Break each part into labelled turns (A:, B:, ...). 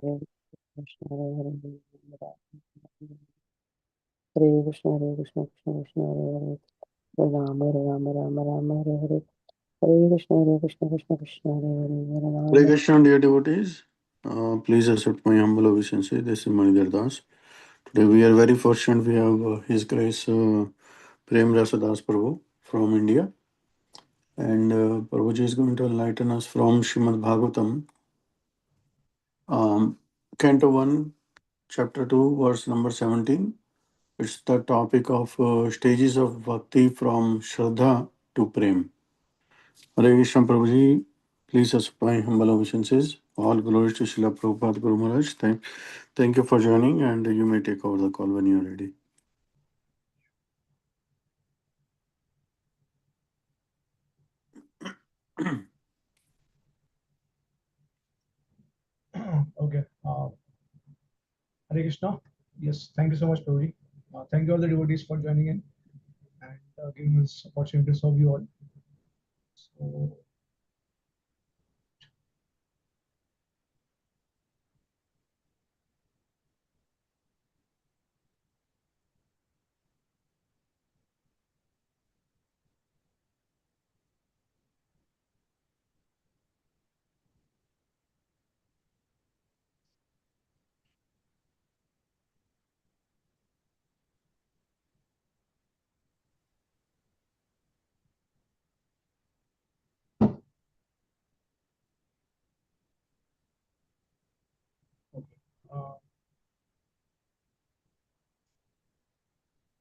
A: Hare Krishna, Hare Krishna, Krishna Krishna, Hare Hare, Hare Rama, Rama Rama, Hare Hare, Hare Krishna, Hare Krishna, Krishna Krishna, Hare Hare, Hare
B: Hare
A: Rama.
B: Krishna, dear devotees. Please accept my humble obeisance. This is Manidhar Das. Today we are very fortunate. We have His Grace Prem Das Prabhu from India. And Prabhuji is going to enlighten us from Srimad Bhagvatam, Canto 1, Chapter 2, verse number 17. It's the topic of stages of Bhakti from Shraddha to Prem. Hare Krishna, Prabhuji. Please accept my humble obeisances. All glories to Srila Prabhupada Guru Maharaj. Thank you for joining, and you may take over the call when you are ready.
C: Okay. Hare Krishna. Yes, thank you so much, Prabhuji. Thank you all the devotees for joining in and giving us opportunity to serve you all. So, okay. Uh,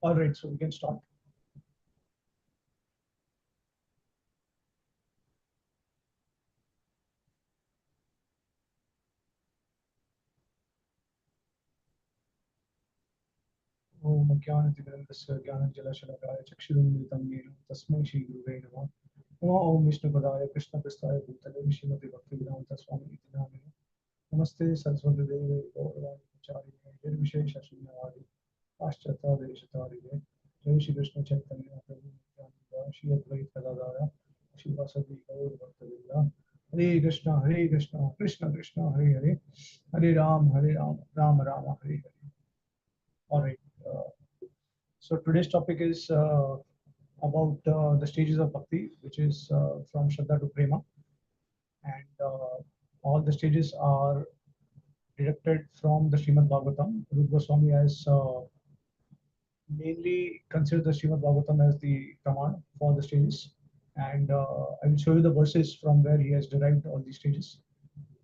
C: all right, so we can start. ओम ज्ञानतिमिरन्दस्य ज्ञानञ्जनशलाकाय चक्षुरुन्मिलितं येन तस्मै श्रीगुरुवे नमः। नमः ओम विष्णुपदाय कृष्णप्रस्थाय भूतले श्रीमते भक्तिवेदान्त स्वामी इति नामिने। नमस्ते सरस्वती देवे गौरवाणी प्रचारिणे निर्विशेषशून्यवादी पाश्चात्यादेशतारिणे। जय श्री कृष्ण चैतन्य प्रभु नित्यानंद श्री अद्वैत गदाधर श्रीवासदि गौर भक्तवृंद। हरे कृष्ण कृष्ण कृष्ण हरे हरे, हरे Ram Ram Ram Hare Hare. All right. So today's topic is about the stages of bhakti, which is from Shraddha to Prema, and all the stages are deducted from the Srimad Bhagavatam. Rupa Goswami has mainly considered the Srimad Bhagavatam as the Praman for the stages, and I will show you the verses from where he has derived all these stages.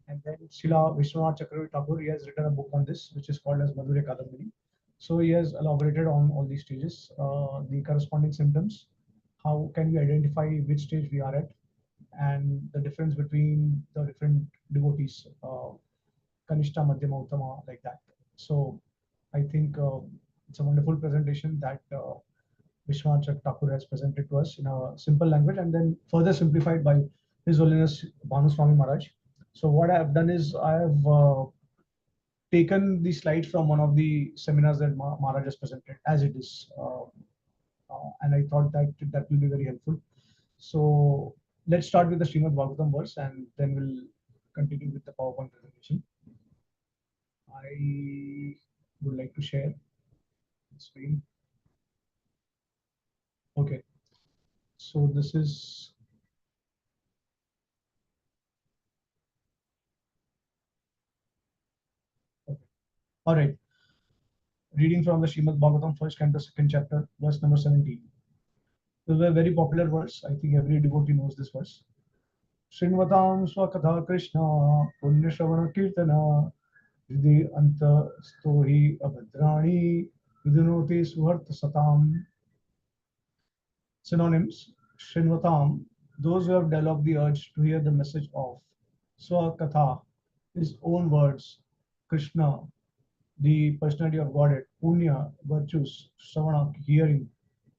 C: And then Srila Vishwanath Chakravarti Thakur, he has written a book on this, which is called as Madhurya Kadambini. So he has elaborated on all these stages, the corresponding symptoms, how can we identify which stage we are at, and the difference between the different devotees, Kanishta, Madhyama, Uttama, like that. So I think it's a wonderful presentation that Vishwanath Thakur has presented to us in a simple language and then further simplified by His Holiness Bhanuswami Maharaj. So what I have done is I have taken the slide from one of the seminars that Maharaj has presented as it is. And I thought that that will be very helpful. So let's start with the Srimad Bhagavatam verse and then we'll continue with the PowerPoint presentation. I would like to share the screen. Okay. So this is okay. All right. Reading from the Srimad Bhagavatam, first canto, second chapter, verse number 17. This is a very popular verse. I think every devotee knows this verse. Srinvatam Swakatha Krishna Punyashravana Kirtana Hriday Anta Stohi Abhadrani Vidunoti Suharta Satam. Synonyms: Srinvatam, those who have developed the urge to hear the message of; Swakatha, his own words; Krishna, the personality of Godhead; Punya, virtues; Shravana, hearing;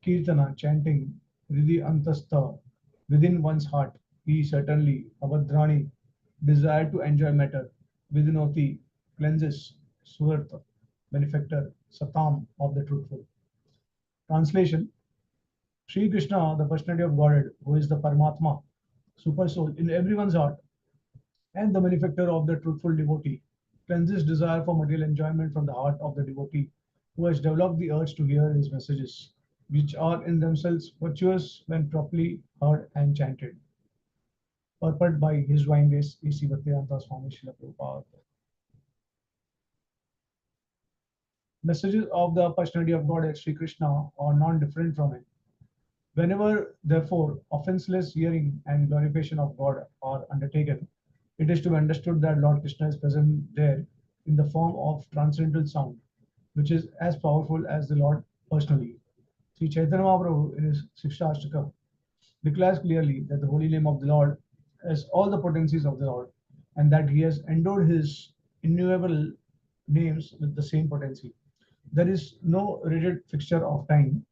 C: Kirtana, chanting; Hriday Antastha, within one's heart; he certainly; Abhadrani, desire to enjoy matter; Vidunoti, cleanses; Suharta, benefactor; Satam, of the truthful. Translation: Sri Krishna, the personality of Godhead, who is the Paramatma, super soul in everyone's heart, and the benefactor of the truthful devotee, cleanses desire for material enjoyment from the heart of the devotee who has developed the urge to hear his messages, which are in themselves virtuous when properly heard and chanted. Purport by His Divine Grace A.C. Bhaktivedanta Swami Srila Prabhupada. Messages of the personality of God Sri Krishna are non different from it. Whenever, therefore, offenseless hearing and glorification of God are undertaken, it is to be understood that Lord Krishna is present there in the form of transcendental sound, which is as powerful as the Lord personally. Sri Chaitanya Mahaprabhu in his Shikshashtaka declares clearly that the holy name of the Lord has all the potencies of the Lord, and that he has endowed his innumerable names with the same potency. There is no rigid fixture of time,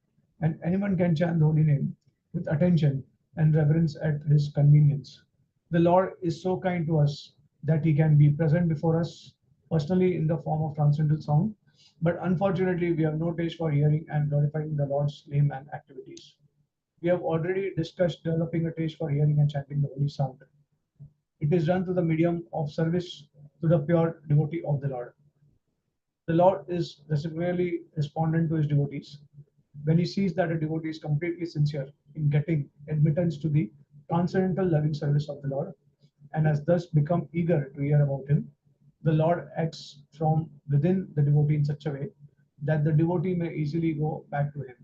C: and anyone can chant the holy name with attention and reverence at his convenience. The Lord is so kind to us that he can be present before us personally in the form of transcendental sound, but unfortunately, we have no taste for hearing and glorifying the Lord's name and activities. We have already discussed developing a taste for hearing and chanting the holy sound. It is done through the medium of service to the pure devotee of the Lord. The Lord is reciprocally respondent to his devotees. When he sees that a devotee is completely sincere in getting admittance to the transcendental loving service of the Lord and has thus become eager to hear about him, the Lord acts from within the devotee in such a way that the devotee may easily go back to him.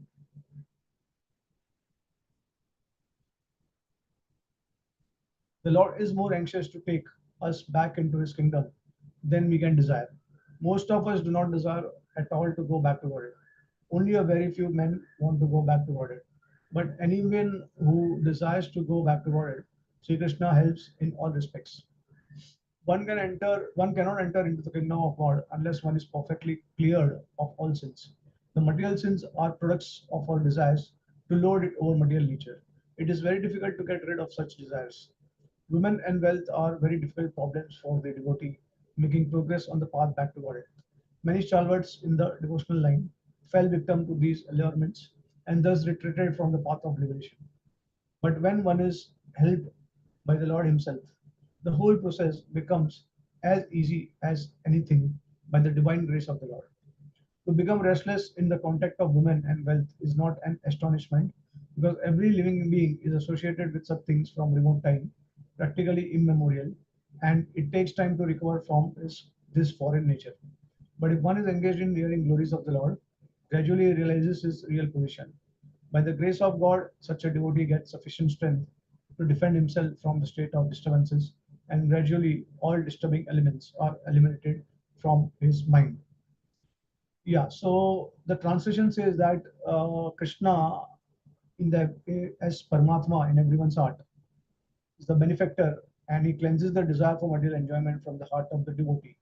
C: The Lord is more anxious to take us back into his kingdom than we can desire. Most of us do not desire at all to go back to Godhead. Only a very few men want to go back to Godhead. But anyone who desires to go back to Godhead, Sri Krishna helps in all respects. One cannot enter into the kingdom of God unless one is perfectly cleared of all sins. The material sins are products of our desires to lord it over material nature. It is very difficult to get rid of such desires. Women and wealth are very difficult problems for the devotee making progress on the path back to Godhead. Many stalwarts in the devotional line fell victim to these allurements and thus retreated from the path of liberation. But when one is helped by the Lord Himself, the whole process becomes as easy as anything by the divine grace of the Lord. To become restless in the contact of women and wealth is not an astonishment, because every living being is associated with such things from remote time, practically immemorial, and it takes time to recover from this foreign nature. But if one is engaged in hearing glories of the Lord, gradually he realizes his real position. By the grace of God, such a devotee gets sufficient strength to defend himself from the state of disturbances, and gradually all disturbing elements are eliminated from his mind. Yeah, so the translation says that Krishna, in the as Paramatma in everyone's heart, is the benefactor, and he cleanses the desire for material enjoyment from the heart of the devotee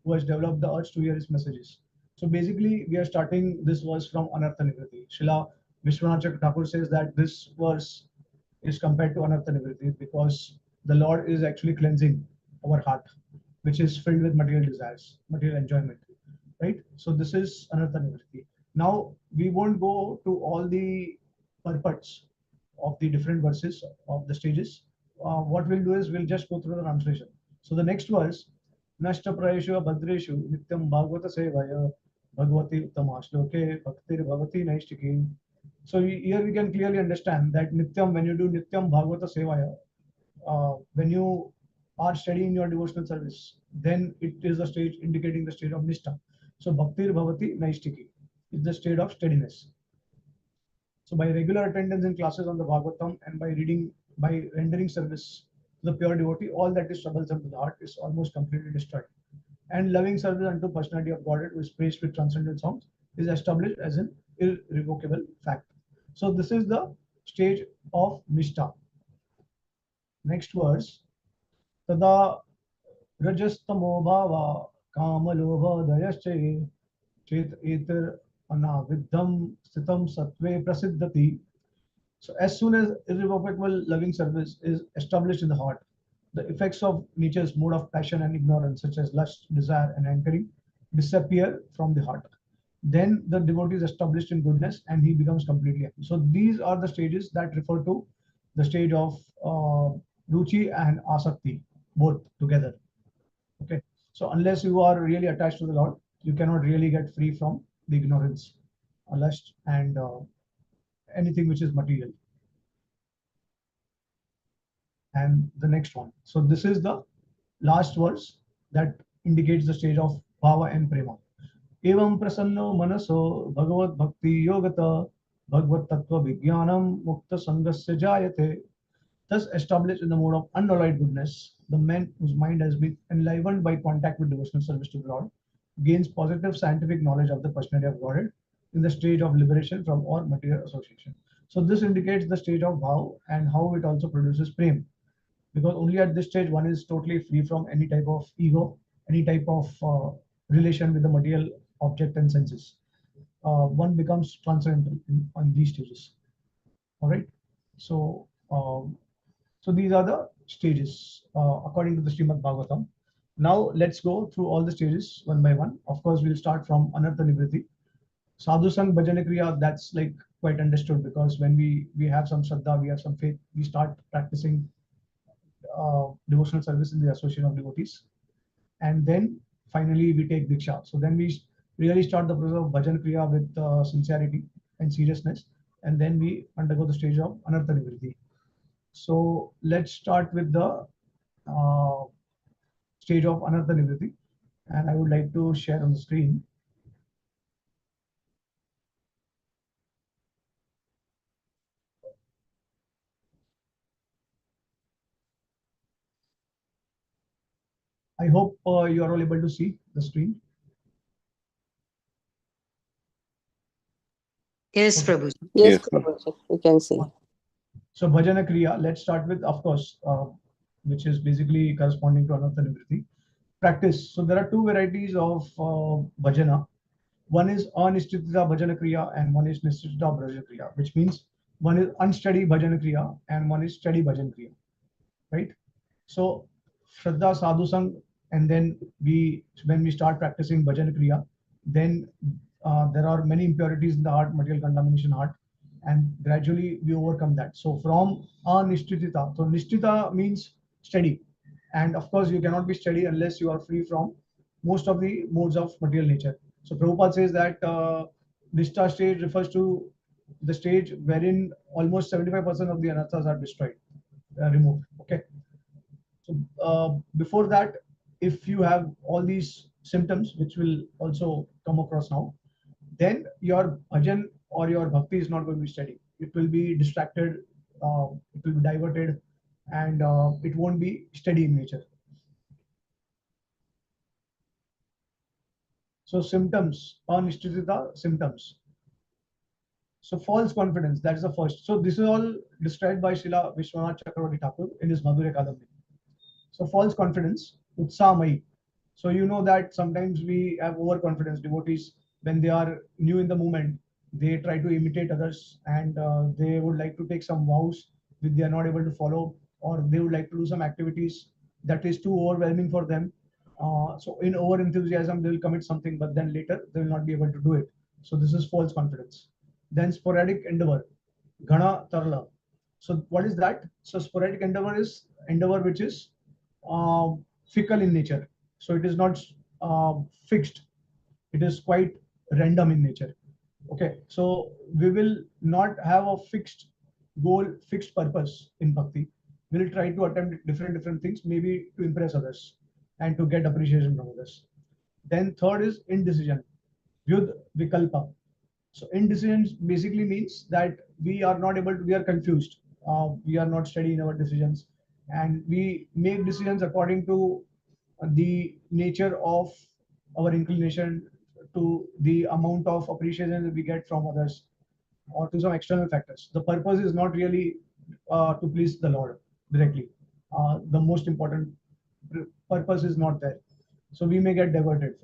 C: who has developed the urge to hear his messages. So basically, we are starting this verse from Anartha Nivriti. Srila Vishwanath Thakur says that this verse is compared to Anartha Nivriti because the Lord is actually cleansing our heart, which is filled with material desires, material enjoyment, right? So this is Anartha Nivriti. Now we won't go to all the purports of the different verses of the stages. What we'll do is we'll just go through the translation. So the next verse, Nashtaprayeshu Bhadreshu Nityam Bhagavata Sevaya Bhagavati Uttama Shloke Bhaktir Bhavati Naishtiki. So here we can clearly understand that Nityam, when you do Nityam Bhagavata Sevaya, when you are studying your devotional service, then it is the stage indicating the state of Nishtha. So Bhaktir Bhavati Naishtiki is the state of steadiness. So by regular attendance in classes on the Bhagavatam and by rendering service to the pure devotee, all that is troublesome to the heart is almost completely destroyed. And loving service unto personality of Godhead, who is praised with transcendental songs, is established as an irrevocable fact. So this is the stage of Nishtha. Next verse. Tada rajastamo bhava kamalobha dayasche chet etir anaviddham stitam sattve prasiddhati. So as soon as irrevocable loving service is established in the heart, the effects of nature's mode of passion and ignorance, such as lust, desire, and hankering, disappear from the heart. Then the devotee is established in goodness and he becomes completely happy. So these are the stages that refer to the stage of Ruchi and Asakti, both together. Okay. So unless you are really attached to the Lord, you cannot really get free from the ignorance, lust, and anything which is material. And the next one. So this is the last verse that indicates the stage of bhava and prema. Evam prasanno manaso bhagavad bhakti yogata bhagavad tattva vijnanam mukta sangasya jayate. Thus established in the mode of unalloyed goodness, the man whose mind has been enlivened by contact with devotional service to the Lord gains positive scientific knowledge of the personality of Godhead in the stage of liberation from all material association. So this indicates the stage of bhav and how it also produces prem, because only at this stage one is totally free from any type of ego, any type of relation with the material object and senses. One becomes transcendental on these stages. All right. So, so these are the stages according to the Srimad Bhagavatam. Now let's go through all the stages one by one. Of course, we'll start from Anartha Nivriti. Sadhu Sang Bhajana Kriya, that's like quite understood, because when we have some Shraddha, we have some faith, we start practicing devotional service in the association of devotees, and then finally we take diksha. So then we really start the process of bhajan kriya with sincerity and seriousness, and then we undergo the stage of anartha nivriti. So let's start with the uh, stage of anartha nivriti, and I would like to share on the screen. I hope you are all able to see the screen.
D: Yes,
C: Okay.
D: Prabhu.
A: Yes,
B: Yes,
A: Prabhuji, we can see.
C: So bhajana kriya, let's start with, of course, which is basically corresponding to anartha nivriti. Practice. So there are two varieties of bhajana. One is anishtita bhajana kriya and one is nishtita bhajana kriya, which means one is unsteady bhajana kriya and one is steady bhajana kriya, right? So Shraddha Sadhu Sang, and then when we start practicing bhajana kriya, then there are many impurities in the heart, material contamination heart, and gradually we overcome that. So from anishtita, so nishtita means steady, and of course you cannot be steady unless you are free from most of the modes of material nature. So Prabhupada says that Nishtha stage refers to the stage wherein almost 75% of the anarthas are destroyed, removed. Okay. So before that, if you have all these symptoms, which will also come across now, then your bhajan or your bhakti is not going to be steady. It will be distracted, it will be diverted, and it won't be steady in nature. So symptoms, anishtita symptoms. So false confidence, that is the first. So this is all described by Srila Vishwanath Chakravarti Thakur in his Madhurya Kadambini. So false confidence, utsamai. So you know that sometimes we have overconfidence. Devotees, when they are new in the movement, they try to imitate others, and they would like to take some vows which they are not able to follow, or they would like to do some activities that is too overwhelming for them. So in over enthusiasm, they will commit something, but then later they will not be able to do it. So this is false confidence. Then sporadic endeavor, ghana tarla. So what is that? So sporadic endeavor is endeavor which is uh, fickle in nature. So it is not fixed. It is quite random in nature. Okay, so we will not have a fixed goal, fixed purpose in bhakti. We'll try to attempt different things, maybe to impress others and to get appreciation from others. Then third is indecision, vyud vikalpa. So indecision basically means that we are not able to, we are confused. We are not steady in our decisions, and we make decisions according to the nature of our inclination, to the amount of appreciation that we get from others, or to some external factors. The purpose is not really to please the Lord directly. The most important purpose is not there. So we may get diverted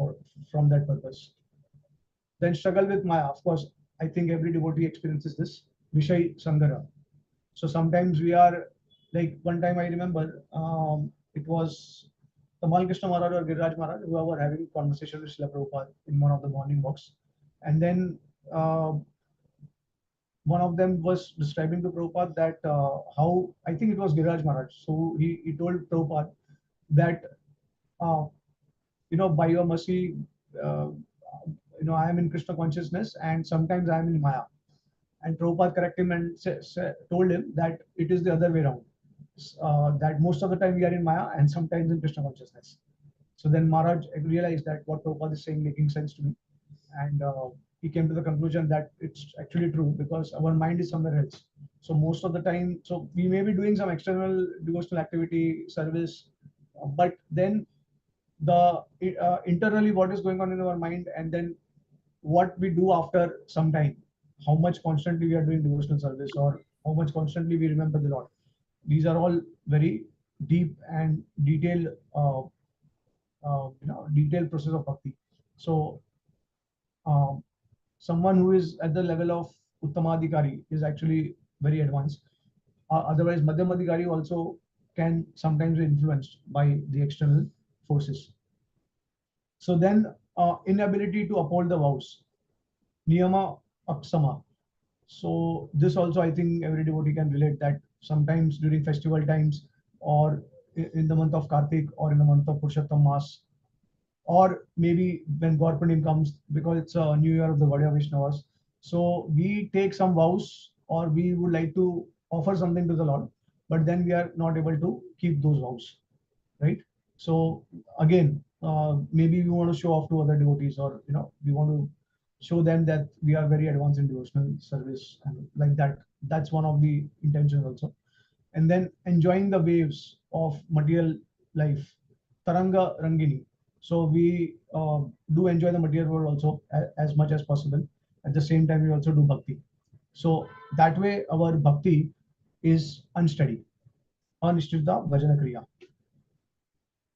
C: from that purpose. Then struggle with Maya. Of course, I think every devotee experiences this. Vishay Sangara. So sometimes we are like, one time I remember it was Tamal Krishna Maharaj or Giriraj Maharaj who were having conversation with Srila Prabhupada in one of the morning walks. And then one of them was describing to Prabhupada that how, I think it was Giriraj Maharaj. So he told Prabhupada that uh, by your mercy, I am in Krishna consciousness and sometimes I am in Maya. And Prabhupada corrected him and told him that it is the other way around. That most of the time we are in Maya and sometimes in Krishna consciousness. So then Maharaj realized that what Prabhupada is saying making sense to me. And he came to the conclusion that it's actually true because our mind is somewhere else. So most of the time, so we may be doing some external devotional activity, service, but then the internally what is going on in our mind, and then what we do after some time, how much constantly we are doing devotional service or how much constantly we remember the Lord. These are all very deep and detailed detailed process of bhakti. So um, someone who is at the level of Uttamadhikari is actually very advanced. Otherwise, Madhyamadhikari also can sometimes be influenced by the external forces. So then, inability to uphold the vows, niyama apsama. So this also, I think every devotee can relate that sometimes during festival times or in the month of Kartik or in the month of Purushottam Mas, or maybe when God Purnim comes, because it's a new year of the Gaudiya Vaishnavas. So we take some vows or we would like to offer something to the Lord, but then we are not able to keep those vows, right? So again, maybe we want to show off to other devotees, or we want to show them that we are very advanced in devotional service, and like that. That's one of the intentions also. And then enjoying the waves of material life, Taranga Rangini. So we do enjoy the material world also as much as possible. At the same time, we also do bhakti. So that way, our bhakti is unsteady. Anishtita Vajana Kriya.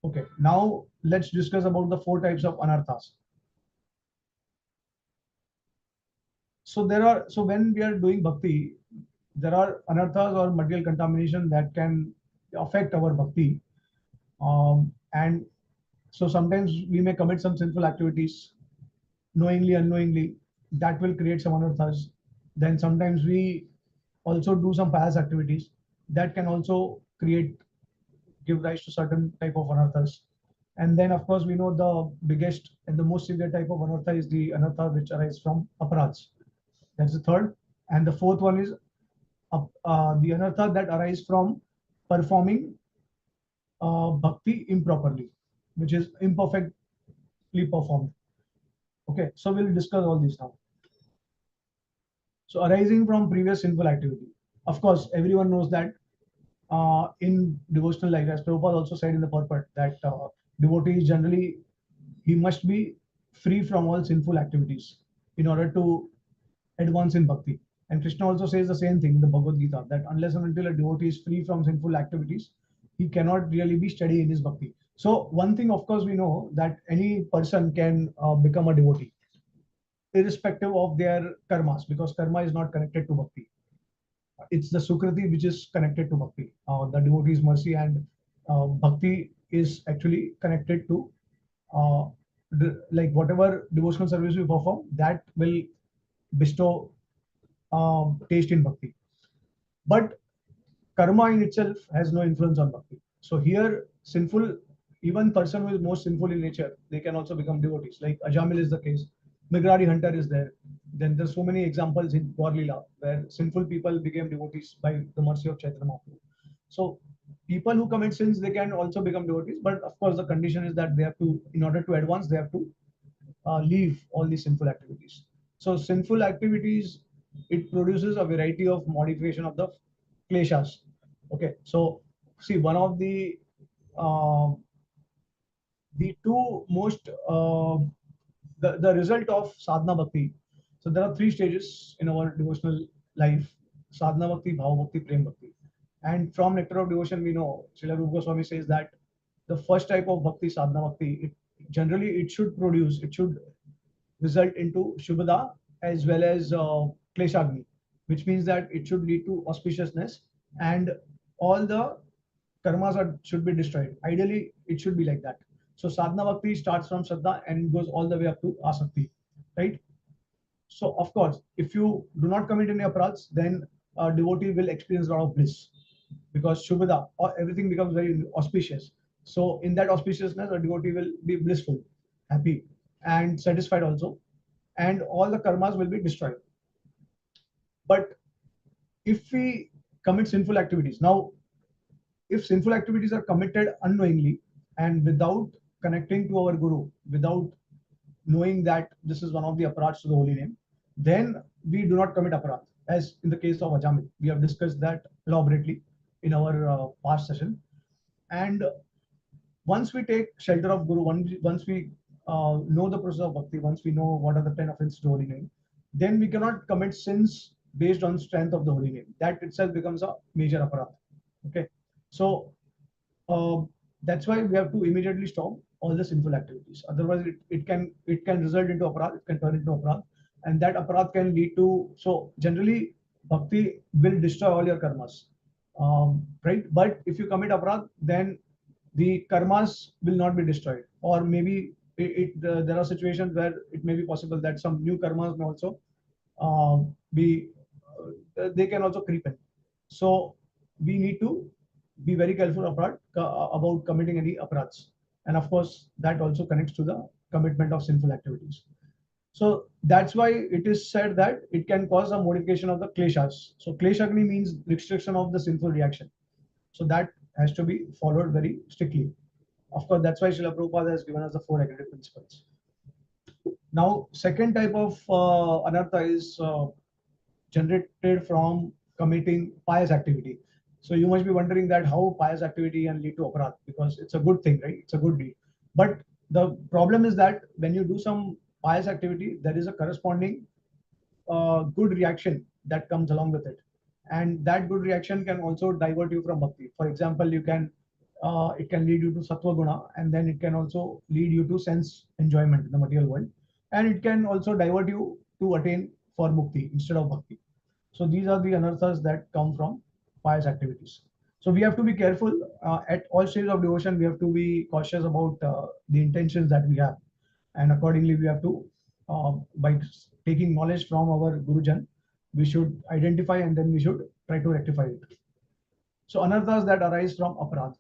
C: Okay, now let's discuss about the 4 types of anarthas. So when we are doing bhakti, there are anarthas or material contamination that can affect our bhakti. And so sometimes we may commit some sinful activities knowingly, unknowingly, that will create some anarthas. Then sometimes we also do some pious activities that can also give rise to certain type of anarthas. And then, of course, we know the biggest and the most severe type of anartha is the anartha which arises from aparadhs. That's the third. And the fourth one is the anartha that arise from performing bhakti improperly, which is imperfectly performed. Okay, so we'll discuss all these now. So arising from previous sinful activity. Of course, everyone knows that in devotional life, as Prabhupada also said in the purport, that devotees generally, he must be free from all sinful activities in order to advance in bhakti. And Krishna also says the same thing in the Bhagavad Gita, that unless and until a devotee is free from sinful activities, he cannot really be steady in his bhakti. So one thing, of course, we know that any person can become a devotee, irrespective of their karmas, because karma is not connected to bhakti. It's the sukriti which is connected to bhakti, the devotee's mercy, and bhakti is actually connected to like whatever devotional service we perform, that will bestow taste in bhakti. But karma in itself has no influence on bhakti. So here, sinful, even person who is most sinful in nature, they can also become devotees. Like Ajamil is the case. Migrari Hunter is there. Then there's so many examples in Gaur Leela where sinful people became devotees by the mercy of Chaitanya Mahaprabhu. So people who commit sins, they can also become devotees. But of course, the condition is that they have to, in order to advance, they have to leave all these sinful activities. So sinful activities, it produces a variety of modification of the kleshas. Okay, so see, one of uh, the two most the result of sadhana bhakti. So there are 3 stages in our devotional life: sadhana bhakti, bhava bhakti, prem bhakti. And from Nectar of Devotion, we know Srila Rupa Goswami says that the first type of bhakti, sadhana bhakti, generally it should result into Shubhada as well as Kleshagni, which means that it should lead to auspiciousness and all the should be destroyed. Ideally, it should be like that. So sadhana bhakti starts from Shraddha and goes all the way up to Asakti, right? So of course, if you do not commit any aparadhs, then devotee will experience a lot of bliss because Shubhada, or everything becomes very auspicious. So in that auspiciousness, a devotee will be blissful, happy, and satisfied also, and all the karmas will be destroyed. But if we commit sinful activities, now if sinful activities are committed unknowingly and without connecting to our guru, without knowing that this is one of the aparats to the holy name, then we do not commit aparat. As in the case of Ajamil, we have discussed that elaborately in our past session. And once we take shelter of Guru, once we know the process of bhakti, once we know what are the 10 offenses to holy name, then we cannot commit sins based on strength of the holy name. That itself becomes a major aparat. Okay, so uh, that's why we have to immediately stop all the sinful activities. Otherwise, it can result into aparat. It can turn into aparat, and that aparat can lead to. So generally, bhakti will destroy all your karmas, right? But if you commit aparat, then the karmas will not be destroyed, or maybe there are situations where it may be possible that some new karmas may also uh, be they can also creep in. So we need to be very careful about committing any aparats, and of course that also connects to the commitment of sinful activities. So that's why it is said that it can cause a modification of the kleshas. So kleshagni means restriction of the sinful reaction. So that has to be followed very strictly. Of course, that's why Srila Prabhupada has given us the four agreed principles. Now, second type of anartha is generated from committing pious activity. So you must be wondering that how pious activity can lead to aparat, because it's a good thing, right? It's a good deed. But the problem is that when you do some pious activity, there is a corresponding good reaction that comes along with it, and that good reaction can also divert you from bhakti. For example, it can lead you to sattva guna, and then it can also lead you to sense enjoyment in the material world, and it can also divert you to attain for mukti instead of bhakti. So these are the anarthas that come from pious activities. So we have to be careful at all stages of devotion. We have to be cautious about the intentions that we have, and accordingly we have to, by taking knowledge from our gurujan, we should identify and then we should try to rectify it. So anarthas that arise from aparad.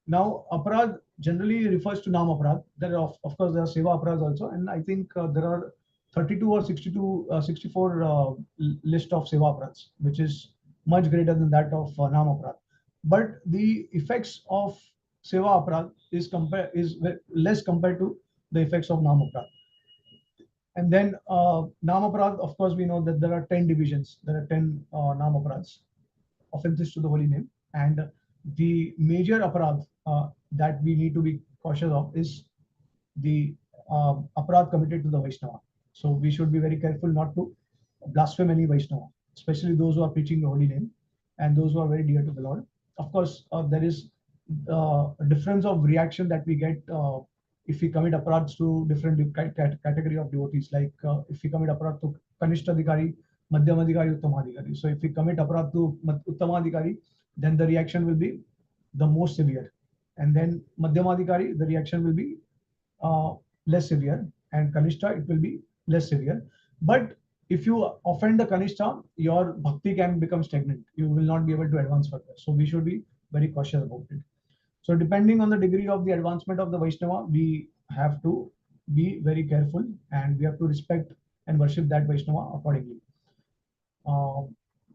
C: Now, aparad generally refers to nam aparad. There are, of course, there are seva aparads also, and I think there are 32 or 62, 64 list of seva aparads, which is much greater than that of nam aparad. But the effects of seva aparad is less compared to the effects of nam aparad. And then nam aparad, of course, we know that there are 10 divisions. There are 10 nam aparads, offenses to the holy name. And the major aparad that we need to be cautious of is the aparad committed to the Vaishnava. So we should be very careful not to blaspheme any Vaishnava, especially those who are preaching the holy name and those who are very dear to the Lord. Of course, there is a difference of reaction that we get if we commit aparads to different category of devotees. Like if we commit aparad to Kanishtadhikari, Madhyamadhikari, Uttamadhikari. So if we commit aparad to Uttamadhikari, then the reaction will be the most severe. And then Madhyamadhikari, the reaction will be less severe, and Kanishta, it will be less severe. But if you offend the Kanishta, your bhakti can become stagnant. You will not be able to advance further. So we should be very cautious about it. So depending on the degree of the advancement of the Vaishnava, we have to be very careful, and we have to respect and worship that Vaishnava accordingly.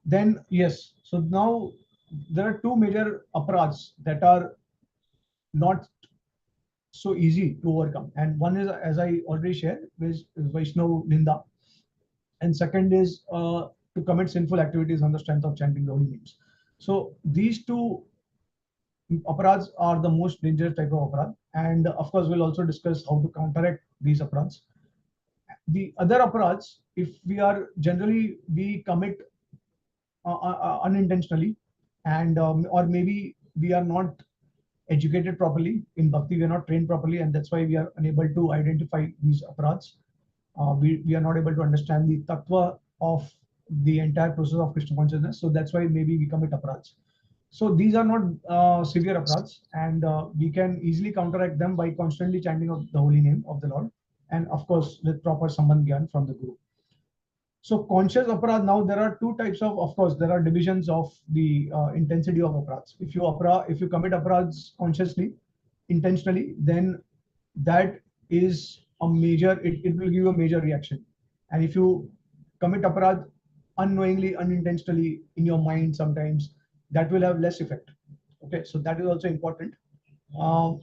C: Then yes, so now there are two major aparads that are not so easy to overcome, and one is, as I already shared, is Vaishnav Ninda, and second is to commit sinful activities on the strength of chanting the holy names. So these two aparads are the most dangerous type of aparad, and of course we'll also discuss how to counteract these aparads. The other aparads, if we commit unintentionally, and or maybe we are not educated properly in bhakti, we are not trained properly, and that's why we are unable to identify these aparads. We are not able to understand the tattva of the entire process of Krishna consciousness, so that's why maybe we commit aparads. So these are not severe aparads, and we can easily counteract them by constantly chanting of the holy name of the Lord, and of course with proper sambandh gyan from the Guru. So conscious aparad, now there are two types of course, there are divisions of the intensity of aparads. If you commit aparads consciously, intentionally, then that is a major, it will give you a major reaction. And if you commit aparadh unknowingly, unintentionally in your mind sometimes, that will have less effect. Okay, so that is also important. Um,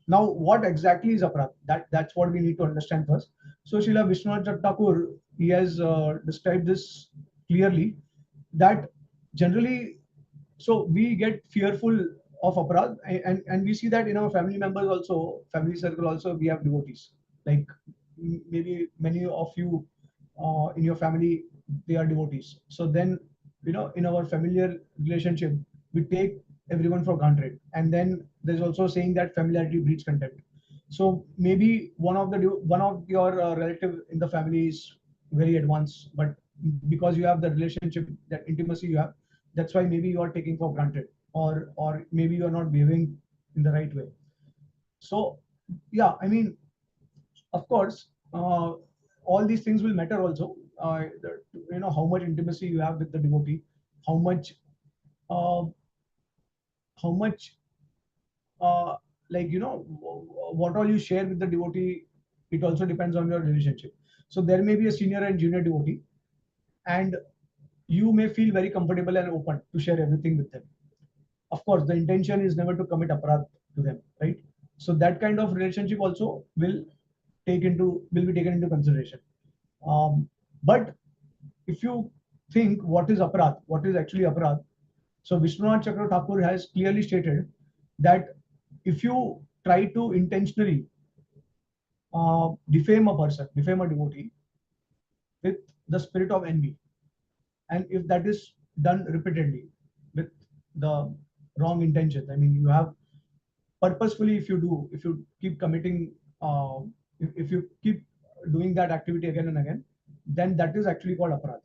C: now, what exactly is aparadh? That's what we need to understand first. So, Srila Vishwanath Thakur, he has described this clearly, that generally, so we get fearful of aparadh, and we see that in our family members also, family circle also, we have devotees. Like maybe many of you in your family, they are devotees. So then, in our familiar relationship, we take everyone for granted. And then there's also saying that familiarity breeds contempt. So maybe one of your relative in the family is very advanced, but because you have the relationship, that intimacy you have, that's why maybe you are taking for granted, or maybe you are not behaving in the right way. So yeah, I mean, of course, all these things will matter also. How much intimacy you have with the devotee, how much uh, how much uh, what all you share with the devotee, it also depends on your relationship. So there may be a senior and junior devotee, and you may feel very comfortable and open to share everything with them. Of course, the intention is never to commit aparadh to them, right? So that kind of relationship also will be taken into consideration. But if you think what is aparadh, what is actually aparadh, so Vishwanath Chakra Thakur has clearly stated that if you try to intentionally defame a person, defame a devotee with the spirit of envy, and if that is done repeatedly with the wrong intentions, I mean, you have purposefully, if you keep committing, if you keep doing that activity again and again, then that is actually called aparadh.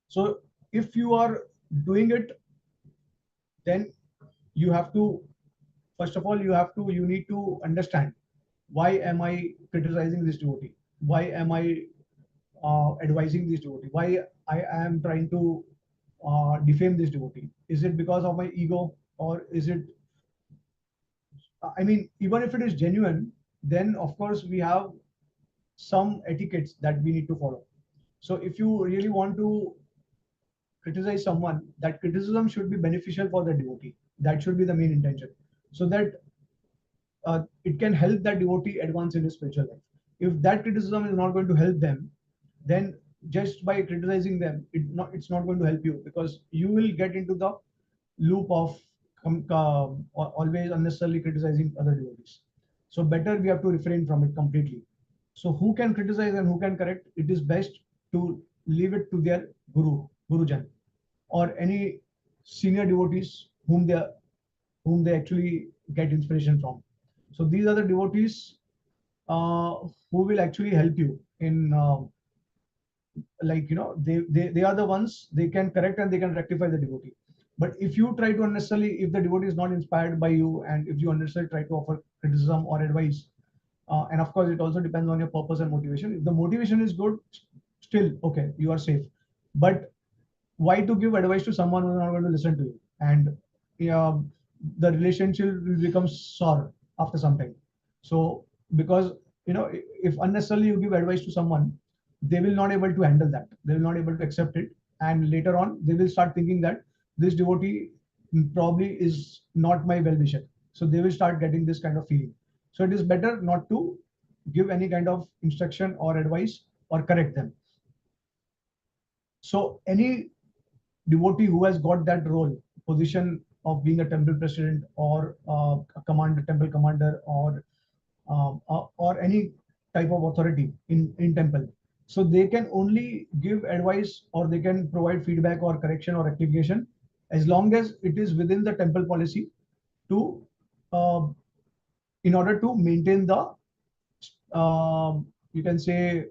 C: So if you are doing it, then you have to, first of all, you need to understand, why am I criticizing this devotee? Why am I advising this devotee? Why I am trying to defame this devotee? Is it because of my ego, or is it, I mean, even if it is genuine, then of course we have some etiquettes that we need to follow. So if you really want to criticize someone, that criticism should be beneficial for the devotee. That should be the main intention, so that it can help that devotee advance in his spiritual life. If that criticism is not going to help them, then just by criticizing them, it's not going to help you, because you will get into the loop of always unnecessarily criticizing other devotees. So better we have to refrain from it completely. So who can criticize and who can correct? It is best to leave it to their gurujan, or any senior devotees whom they actually get inspiration from. So these are the devotees who will actually help you in they are the ones, they can correct and they can rectify the devotee. But if you try to unnecessarily, if the devotee is not inspired by you, and if you unnecessarily try to offer criticism or advice, and of course it also depends on your purpose and motivation. If the motivation is good, still okay, you are safe. But why to give advice to someone who is not going to listen to you? And the relationship will become sour after some time. So because if unnecessarily you give advice to someone, they will not able to handle that, they will not able to accept it, and later on they will start thinking that this devotee probably is not my well-wisher. So they will start getting this kind of feeling. So it is better not to give any kind of instruction or advice or correct them. So any devotee who has got that role, position of being a temple president, or a commander, temple commander, or any type of authority in temple, so they can only give advice, or they can provide feedback or correction or rectification, as long as it is within the temple policy, to uh, in order to maintain the you can say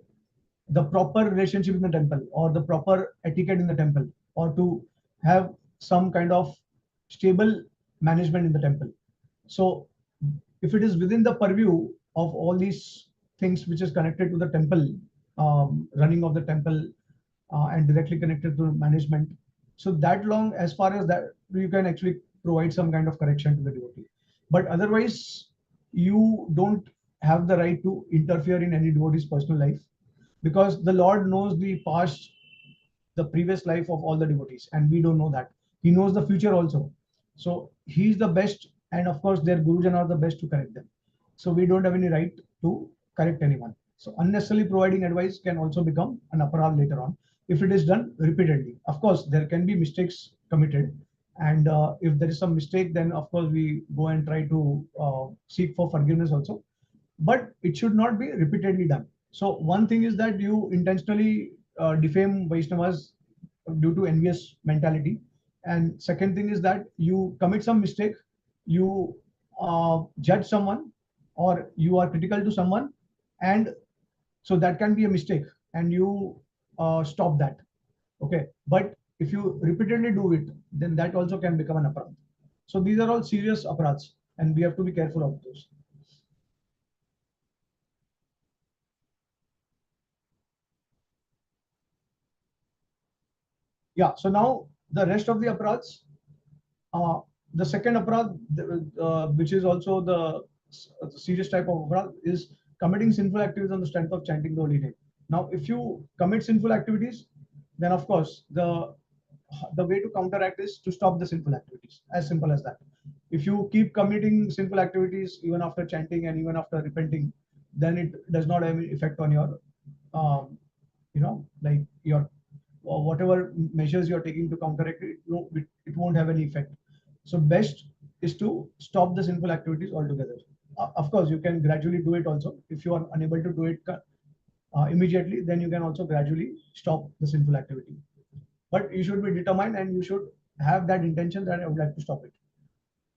C: the proper relationship in the temple, or the proper etiquette in the temple, or to have some kind of stable management in the temple. So if it is within the purview of all these things which is connected to the temple, running of the temple, and directly connected to management, so that long, as far as that, you can actually provide some kind of correction to the devotee. But otherwise, you don't have the right to interfere in any devotee's personal life, because the Lord knows the previous life of all the devotees, and we don't know that. He knows the future also. So he's the best, and of course, their Gurujan are the best to correct them. So we don't have any right to correct anyone. So unnecessarily providing advice can also become an aparadh later on if it is done repeatedly. Of course, there can be mistakes committed, and if there is some mistake, then of course we go and try to seek for forgiveness also. But it should not be repeatedly done. So one thing is that you intentionally defame Vaishnavas due to envious mentality, and second thing is that you commit some mistake, you judge someone, or you are critical to someone, and so that can be a mistake, and you stop that. Okay, but if you repeatedly do it, then that also can become an aparadh. So these are all serious aparadhs, and we have to be careful of those. Yeah, so now the rest of the aparadhs, uh, the second aparadh, which is also the serious type of aparadh, is committing sinful activities on the strength of chanting the holy name. Now, if you commit sinful activities, then of course the way to counteract is to stop the sinful activities. As simple as that. If you keep committing sinful activities even after chanting and even after repenting, then it does not have any effect on your, like your or whatever measures you're taking to counteract it, it won't have any effect. So best is to stop the sinful activities altogether. Of course, you can gradually do it also. If you are unable to do it immediately, then you can also gradually stop the sinful activity. But you should be determined, and you should have that intention that I would like to stop it.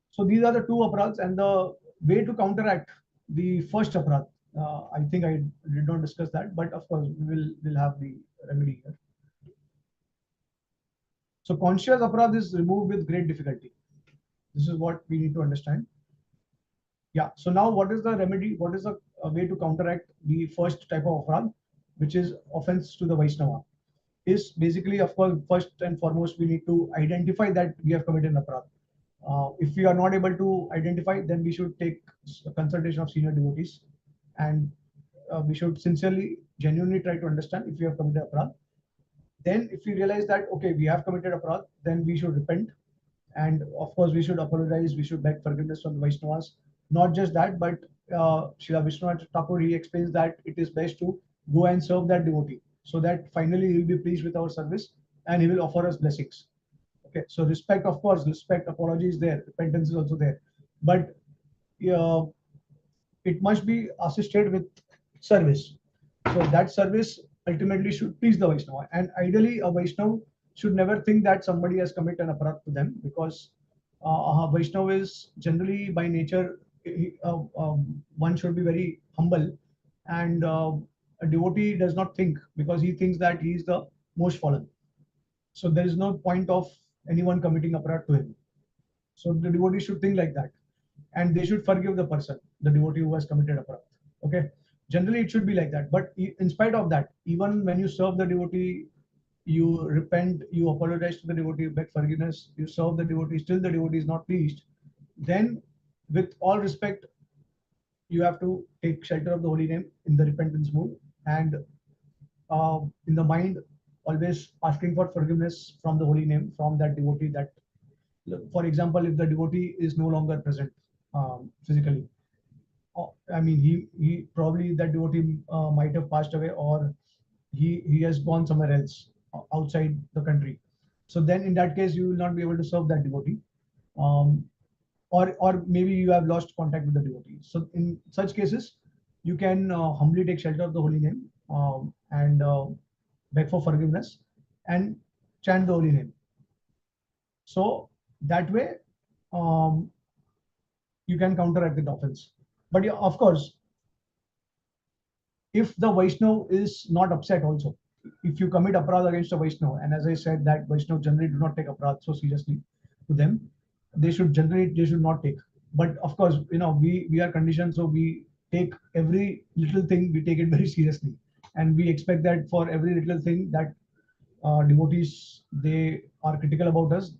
C: So these are the two aparadhs, and the way to counteract the first aparadh. I think I did not discuss that, but of course we'll have the remedy here. So conscious aparadh is removed with great difficulty. This is what we need to understand. Yeah. So now, what is the remedy? What is the way to counteract the first type of aparadh, which is offense to the Vaishnava? Is basically, of course, first and foremost, we need to identify that we have committed an aparadh. If we are not able to identify, then we should take a consultation of senior devotees, and we should sincerely, genuinely try to understand if we have committed aparadh. Then, if we realize that okay, we have committed aparadh, then we should repent, and of course, we should apologize. We should beg forgiveness from the Vaishnavas. Not just that, but Srila Vishwanath Thakur, he explains that it is best to go and serve that devotee, so that finally he will be pleased with our service and he will offer us blessings. Okay, so respect, of course, respect, apology is there, repentance is also there, but uh, it must be assisted with service. So that service ultimately should please the Vaishnava. And ideally, a Vaishnava should never think that somebody has committed an aparadh to them, because a Vaishnava is generally by nature, one should be very humble, and a devotee does not think, because he thinks that he is the most fallen. So there is no point of anyone committing aparadh to him. So the devotee should think like that, and they should forgive the person, the devotee who has committed aparadh. Okay, generally it should be like that. But in spite of that, even when you serve the devotee, you repent, you apologize to the devotee, beg forgiveness, you serve the devotee, still the devotee is not pleased, then with all respect, you have to take shelter of the holy name in the repentance mood, and in the mind, always asking for forgiveness from the holy name, from that devotee. That, for example, if the devotee is no longer present physically, I mean, he probably, that devotee might have passed away, or he has gone somewhere else outside the country. So then, in that case, you will not be able to serve that devotee, um, or maybe you have lost contact with the devotee. So in such cases, you can humbly take shelter of the holy name, and beg for forgiveness and chant the holy name. So that way, um, you can counteract the offense. But yeah, of course, if the Vaishnav is not upset also, if you commit aparadh against a Vaishnav, and as I said, that Vaishnav generally do not take aparadh so seriously, to them, they should not take. But of course, we are conditioned, so we take every little thing, we take it very seriously, and we expect that for every little thing that devotees, they are critical about us,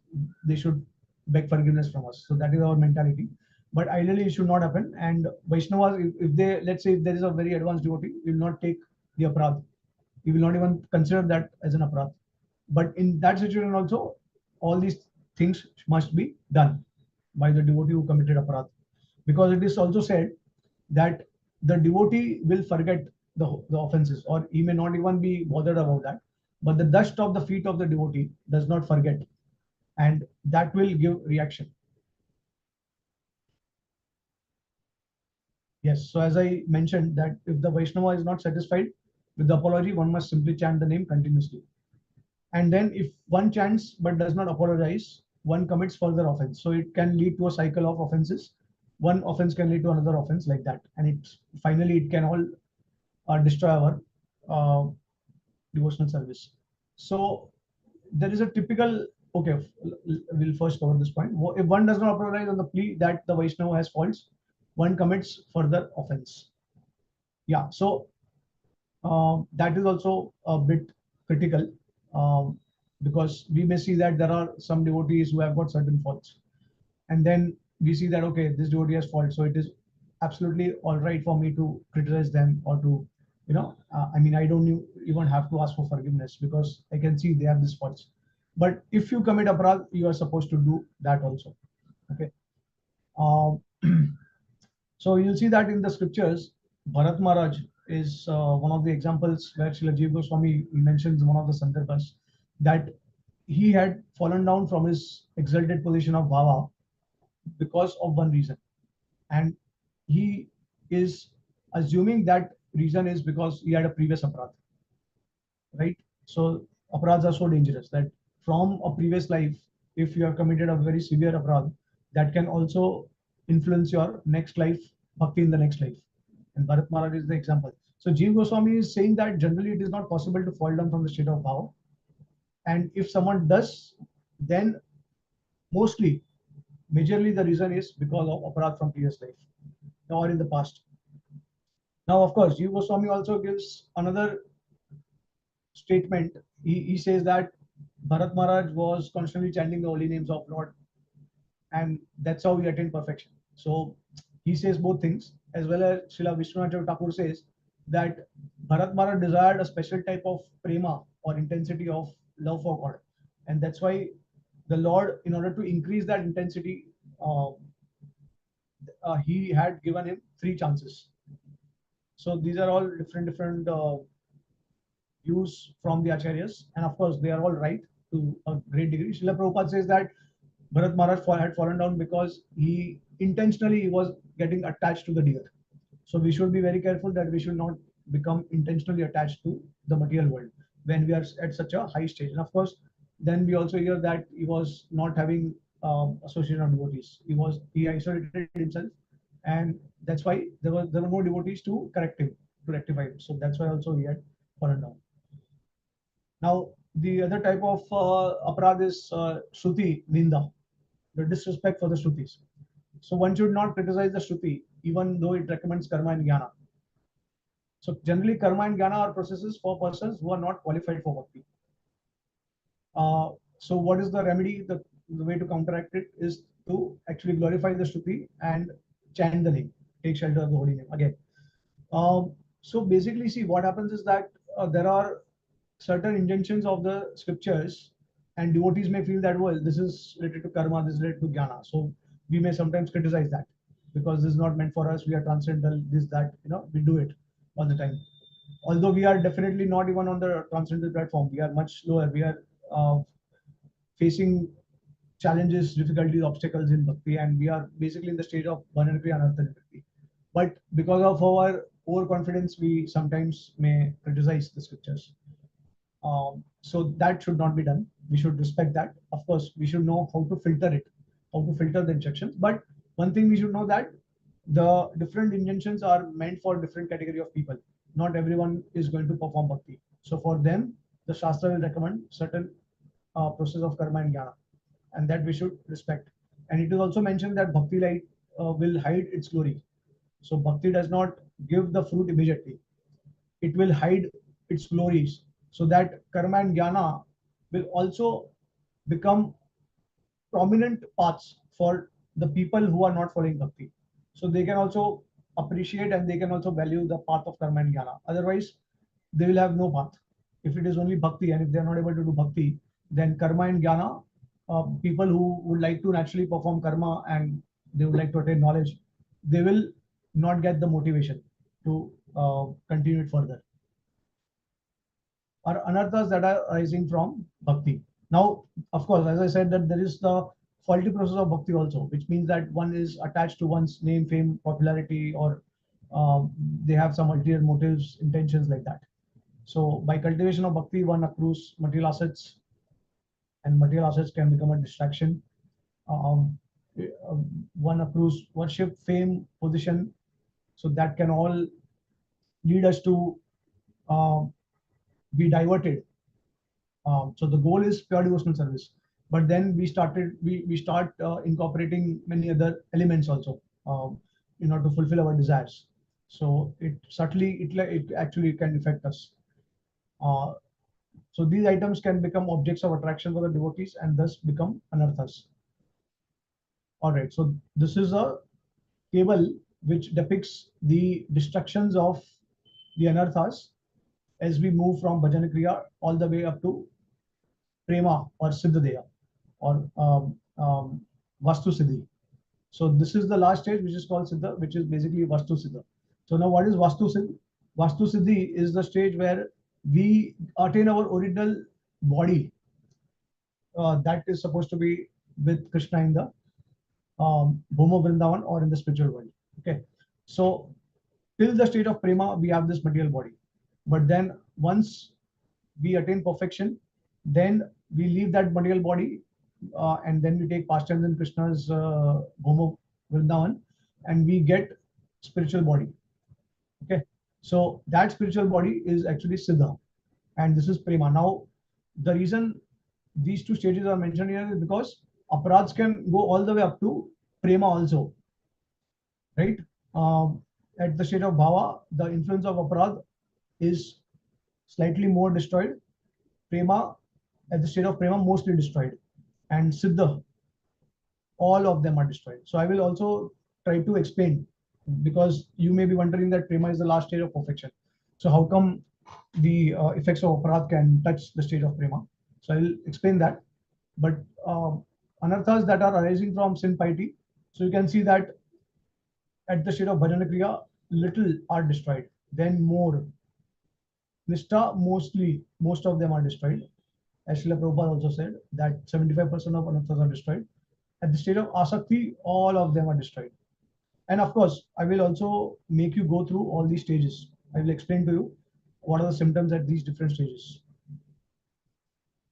C: they should beg forgiveness from us. So that is our mentality. but ideally it should not happen. And Vaishnavas, if they, let's say if there is a very advanced devotee, will not take the aparadh. He will not even consider that as an aparadh. But in that situation also, all these things must be done by the devotee who committed aparadh, because it is also said that the devotee will forget the offenses, or he may not even be bothered about that, but the dust of the feet of the devotee does not forget, and that will give reaction. Yes, so as I mentioned, that if the Vaishnava is not satisfied with the apology, one must simply chant the name continuously. And then if one chants but does not apologize, one commits further offense. So it can lead to a cycle of offenses. One offense can lead to another offense, like that, and finally it can all destroy our uh, devotional service. So there is a typical, okay, we'll first cover this point. If one does not apologize on the plea that the Vaishnava has faults, one commits further offense. Yeah, so that is also a bit critical, because we may see that there are some devotees who have got certain faults, and then we see that, okay, this devotee has faults, so it is absolutely all right for me to criticize them, or to, I mean, I don't even have to ask for forgiveness because I can see they have these faults. But if you commit aparadh, you are supposed to do that also. Okay. Um, so you'll see that in the scriptures, Bharat Maharaj is one of the examples where Srila Jiva Goswami mentions one of the Sandarbhas, that he had fallen down from his exalted position of Bhava because of one reason. And he is assuming that reason is because he had a previous aparadh, right? So aparadhs are so dangerous that from a previous life, if you have committed a very severe aparadh, that can also influence your next life, bhakti in the next life. And Bharat Maharaj is the example. So Jiva Goswami is saying that generally it is not possible to fall down from the state of bhava. And if someone does, then mostly, majorly the reason is because of aparadh from previous life or in the past. Now, of course, Jiva Goswami also gives another statement. He says that Bharat Maharaj was constantly chanting the holy names of Lord, and that's how he attained perfection. So he says both things, as well as Srila Vishwanath Thakur says that Bharat Maharaj desired a special type of prema, or intensity of love for God, and that's why the Lord, in order to increase that intensity, uh, he had given him 3 chances. So these are all different views from the acharyas, and of course they are all right to a great degree. Srila Prabhupada says that Bharat Maharaj had fallen down because he intentionally was getting attached to the deer. So we should be very careful that we should not become intentionally attached to the material world when we are at such a high stage. And of course, then we also hear that he was not having association of devotees. He isolated himself, and that's why there were no devotees to correct him, to rectify him. So that's why also he had fallen down. Now, the other type of aparadh is Shruti Ninda, the disrespect for the Shrutis. So one should not criticize the Shruti, even though it recommends karma and jnana. So generally, karma and jnana are processes for persons who are not qualified for bhakti. So what is the remedy? The way to counteract it is to actually glorify the Shruti and chant the name, take shelter of the holy name again. So basically, see, what happens is that there are certain injunctions of the scriptures, and devotees may feel that, well, this is related to karma, this is related to jnana. So we may sometimes criticize that because this is not meant for us. We are transcendental. This, that, we do it all the time. Although we are definitely not even on the transcendental platform, we are much lower. We are facing challenges, difficulties, obstacles in bhakti, and we are basically in the stage of Bhananakriya Anartha. But because of our overconfidence, we sometimes may criticize the scriptures. So that should not be done. We should respect that. Of course, we should know how to filter it, how to filter the instructions. But one thing we should know, that the different injunctions are meant for different category of people. Not everyone is going to perform bhakti. So for them, the Shastra will recommend certain process of karma and jnana, and that we should respect. And it is also mentioned that bhakti light will hide its glory. So bhakti does not give the fruit immediately. It will hide its glories, so that karma and jnana will also become prominent paths for the people who are not following bhakti. So they can also appreciate and they can also value the path of karma and jnana. Otherwise, they will have no path. If it is only bhakti and if they are not able to do bhakti, then karma and jnana, people who would like to naturally perform karma and they would like to attain knowledge, they will not get the motivation to continue it further. Are anarthas that are arising from bhakti. Now, of course, as I said, that there is the faulty process of bhakti also, which means that one is attached to one's name, fame, popularity, or they have some ulterior motives, intentions like that. So, by cultivation of bhakti, one accrues material assets, and material assets can become a distraction. Um, one accrues worship, fame, position, so that can all lead us to uh, be diverted. So the goal is pure devotional service, but then we start incorporating many other elements also in order to fulfill our desires. So it subtly it actually can affect us. Uh, so these items can become objects of attraction for the devotees and thus become anarthas. All right. So this is a table which depicts the destructions of the anarthas as we move from bhajan kriya all the way up to prema or siddhadeya or vastu siddhi. So this is the last stage, which is called siddha, which is basically vastu siddha. So now what is vastu siddhi? Vastu siddhi is the stage where we attain our original body that is supposed to be with Krishna in the Bhuma Vrindavan or in the spiritual world. Okay, so till the state of prema, we have this material body, but then once we attain perfection, then we leave that material body and then we take pastimes in Krishna's Bhuma Vrindavan and we get spiritual body. Okay, so that spiritual body is actually Siddha and this is Prema. Now, the reason these two stages are mentioned here is because aparadhs can go all the way up to Prema also, right? At the state of Bhava, the influence of aparadh is slightly more destroyed. Prema, at the state of Prema, mostly destroyed. And Siddha, all of them are destroyed. So I will also try to explain because you may be wondering that Prema is the last stage of perfection. So how come the effects of aparadh can touch the stage of Prema? So I will explain that. But anarthas that are arising from sin piety, so you can see that at the state of bhajana kriya, little are destroyed, then more. Nishta, most of them are destroyed. As Srila Prabhupada also said, that 75% of anarthas are destroyed. At the state of asakti, all of them are destroyed. And of course, I will also make you go through all these stages. I will explain to you what are the symptoms at these different stages.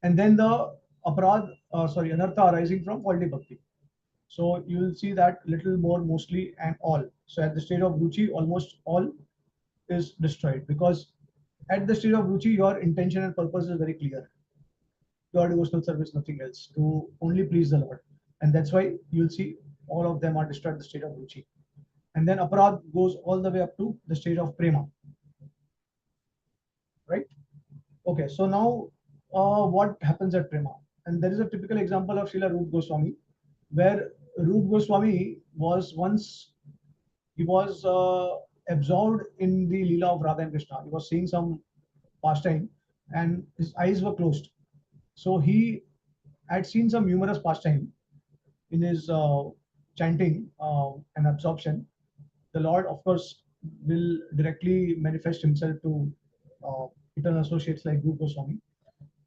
C: And then the anartha arising from faulty bhakti. So you will see that little more, mostly, and all. So at the stage of ruchi, almost all is destroyed because at the stage of ruchi, your intention and purpose is very clear. Pure devotional service, nothing else, to only please the Lord. And that's why you'll see all of them are destroyed at the state of ruchi. And then aparadh goes all the way up to the stage of prema. Right? Okay, so now what happens at prema? And there is a typical example of Srila Rupa Goswami, where Rupa Goswami was once, he was absorbed in the Leela of Radha and Krishna. He was seeing some pastime and his eyes were closed. So he had seen some humorous pastime in his chanting and absorption. The Lord, of course, will directly manifest himself to eternal associates like Rupa Goswami.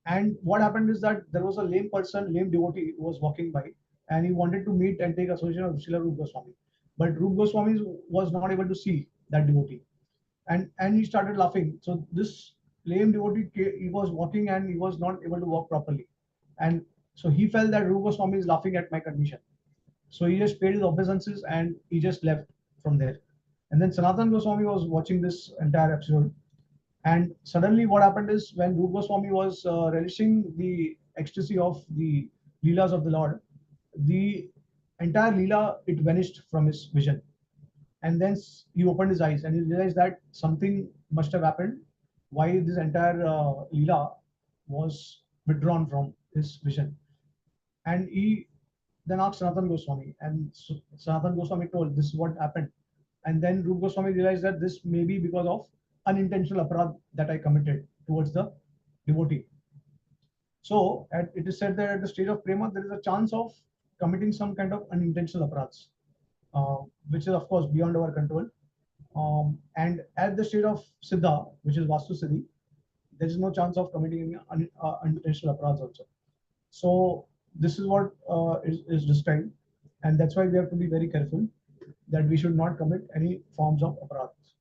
C: And what happened is that there was a lame person, lame devotee who was walking by and he wanted to meet and take association of Srila Rupa Goswami. But Rupa Goswami was not able to see that devotee. And he started laughing. So this lame devotee, he was walking and he was not able to walk properly. And so he felt that Rupa Goswami is laughing at my condition. So he just paid his obeisances and he just left from there. And then Sanatan Goswami was watching this entire episode. And suddenly what happened is when Rupa Goswami was relishing the ecstasy of the Leelas of the Lord, the entire Leela, it vanished from his vision. And then he opened his eyes and he realized that something must have happened, why this entire Leela was withdrawn from his vision. And he then asked Sanatan Goswami, and Sanatan Goswami told this is what happened. And then Rupa Goswami realized that this may be because of unintentional aparadh that I committed towards the devotee. So it is said that at the stage of prema, there is a chance of committing some kind of unintentional aparadhs, which is of course beyond our control. And at the stage of siddha, which is vastu siddhi, there is no chance of committing any unintentional aparadhs also. So this is what is described, and that's why we have to be very careful that we should not commit any forms of aparadhs.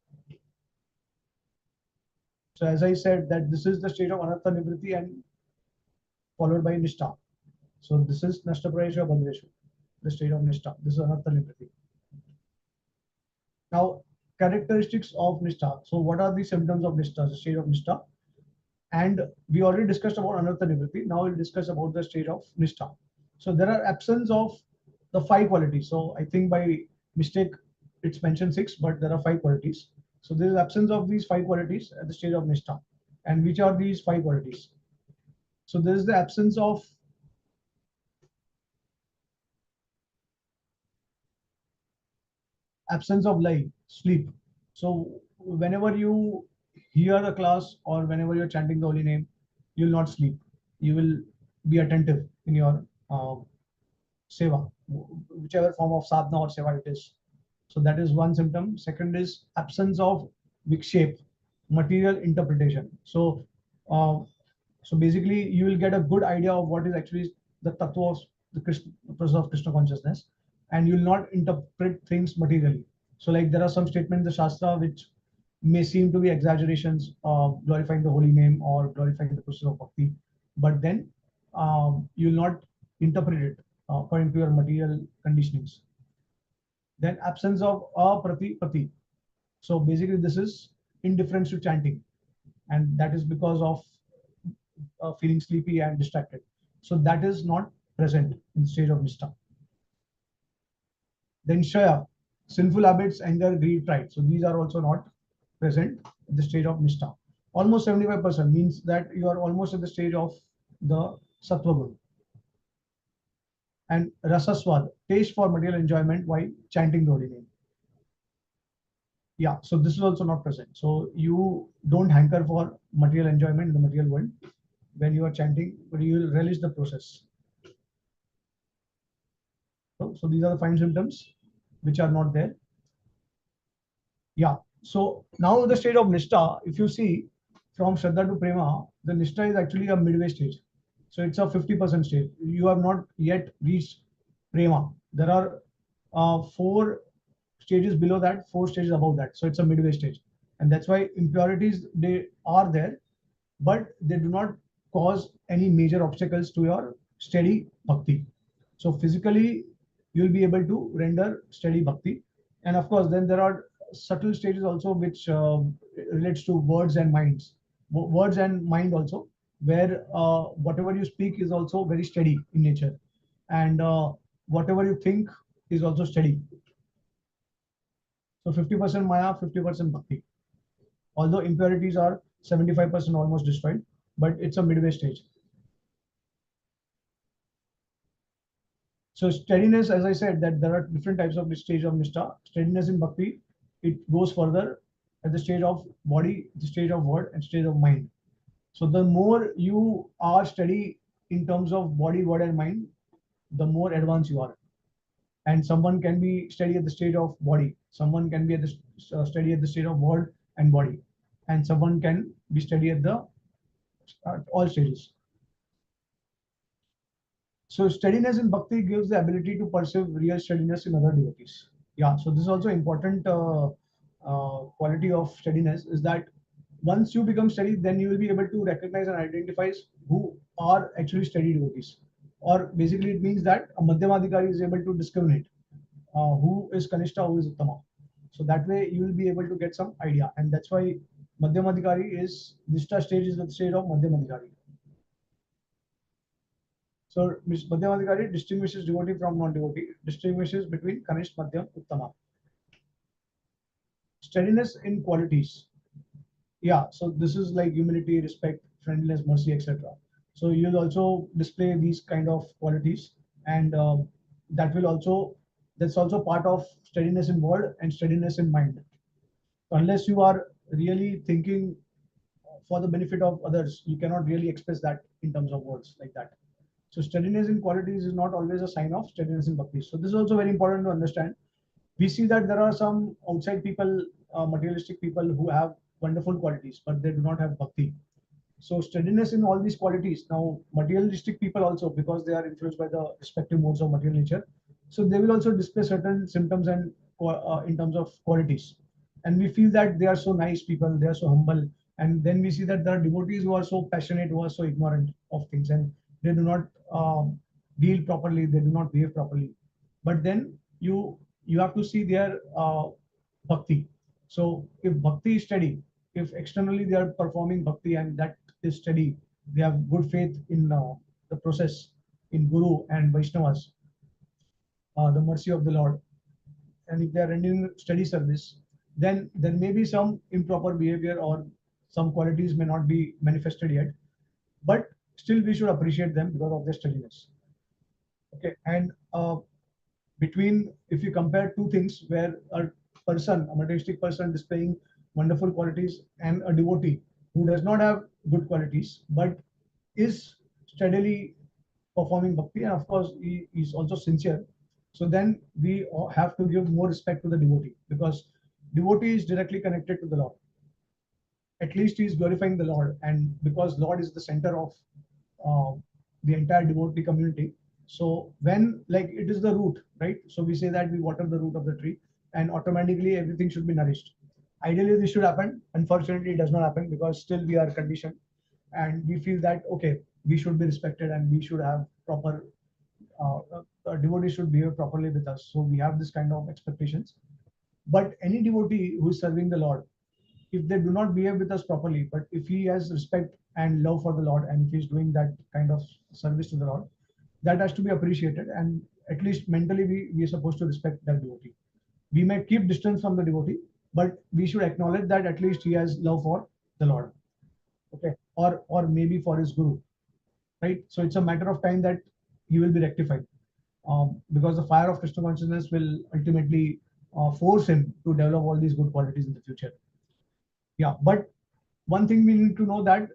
C: So as I said, that this is the state of anartha nivritti and followed by nishtha. So this is nashta prayesha bandheshu, the state of nishtha. This is anartha nivritti. Now, characteristics of nishtha. So what are the symptoms of nishtha, the state of nishtha? And we already discussed about anartha nivritti. Now we'll discuss about the state of nishtha. So there are absence of the 5 qualities. So I think by mistake it's mentioned 6, but there are 5 qualities. So there is absence of these 5 qualities at the stage of nishtha. And which are these 5 qualities? So there is the absence of lying, sleep. So whenever you hear a class or whenever you're chanting the holy name, you'll not sleep. You will be attentive in your seva, whichever form of sadhana or seva it is. So that is one symptom. Second is absence of vikshep, material interpretation. So basically you will get a good idea of what is actually the tattva of the process of Krishna consciousness, and you will not interpret things materially. So like there are some statements in the Shastra which may seem to be exaggerations of glorifying the holy name or glorifying the process of bhakti, but then you will not interpret it according to your material conditionings. Then absence of aprati-pati. So basically this is indifference to chanting, and that is because of feeling sleepy and distracted. So that is not present in the stage of nishtha. Then shaya, sinful habits, anger, greed, pride. So these are also not present at the stage of nishtha. Almost 75% means that you are almost at the stage of the sattva guna. And rasaswad, taste for material enjoyment while chanting the holy name. Yeah, so this is also not present. So you don't hanker for material enjoyment in the material world when you are chanting, but you will relish the process. So these are the 5 symptoms which are not there. Yeah. So now the state of nishtha, if you see from Shraddha to Prema, the nishtha is actually a midway stage. So it's a 50% stage. You have not yet reached Prema. There are 4 stages below that, 4 stages above that. So it's a midway stage. And that's why impurities, they are there, but they do not cause any major obstacles to your steady bhakti. So physically, you'll be able to render steady bhakti. And of course, then there are subtle stages also which relates to words and minds, words and mind also, where whatever you speak is also very steady in nature, and whatever you think is also steady. So 50% maya, 50% bhakti. Although impurities are 75% almost destroyed, but it's a midway stage. So steadiness, as I said, that there are different types of stage of nishtha. Steadiness in bhakti, it goes further at the stage of body, the stage of word, and stage of mind. So the more you are steady in terms of body, word, and mind, the more advanced you are. And someone can be steady at the stage of body, someone can be at the steady at the stage of word and body, and someone can be steady at the all stages. So steadiness in bhakti gives the ability to perceive real steadiness in other devotees. Yeah, so this is also important quality of steadiness, is that once you become steady, then you will be able to recognize and identify who are actually steady devotees. Or basically it means that a Madhyamadhikari is able to discriminate who is Kanishta, who is Uttama. So that way you will be able to get some idea. And that's why Madhyamadhikari is, Nishta stage is the stage of Madhyamadhikari. So Madhyamadhikari distinguishes devotee from non-devotee, distinguishes between Kanishta, Madhyam, Uttama. Steadiness in qualities. Yeah, so this is like humility, respect, friendliness, mercy, etc. So you'll also display these kind of qualities, and that's also part of steadiness in word and steadiness in mind. Unless you are really thinking for the benefit of others, you cannot really express that in terms of words like that. So steadiness in qualities is not always a sign of steadiness in bhakti. So this is also very important to understand. We see that there are some outside people, materialistic people who have wonderful qualities, but they do not have bhakti. So steadiness in all these qualities. Now, materialistic people also, because they are influenced by the respective modes of material nature, so they will also display certain symptoms and in terms of qualities. And we feel that they are so nice people, they are so humble. And then we see that there are devotees who are so passionate, who are so ignorant of things, and they do not deal properly, they do not behave properly. But then you have to see their bhakti. So if bhakti is steady, if externally they are performing bhakti and that is steady, they have good faith in the process, in Guru and Vaishnavas, the mercy of the Lord, and if they are rendering steady service, then there may be some improper behavior or some qualities may not be manifested yet, but still we should appreciate them because of their steadiness. Okay, and between, if you compare two things where a materialistic person displaying wonderful qualities and a devotee who does not have good qualities but is steadily performing bhakti, and of course he is also sincere, so then we have to give more respect to the devotee, because devotee is directly connected to the Lord. At least he is glorifying the Lord, and because Lord is the center of uh, the entire devotee community. So when, like, it is the root, right? So we say that we water the root of the tree, and automatically everything should be nourished. Ideally, this should happen. Unfortunately, it does not happen because still we are conditioned, and we feel that okay, we should be respected and we should have proper. Devotees should behave properly with us. So we have this kind of expectations. But any devotee who is serving the Lord, if they do not behave with us properly, but if he has respect and love for the Lord, and if he's doing that kind of service to the Lord, that has to be appreciated. And at least mentally, we are supposed to respect that devotee. We may keep distance from the devotee, but we should acknowledge that at least he has love for the Lord. Okay, or maybe for his guru, right? So it's a matter of time that he will be rectified, because the fire of Krishna consciousness will ultimately force him to develop all these good qualities in the future. Yeah, but one thing we need to know that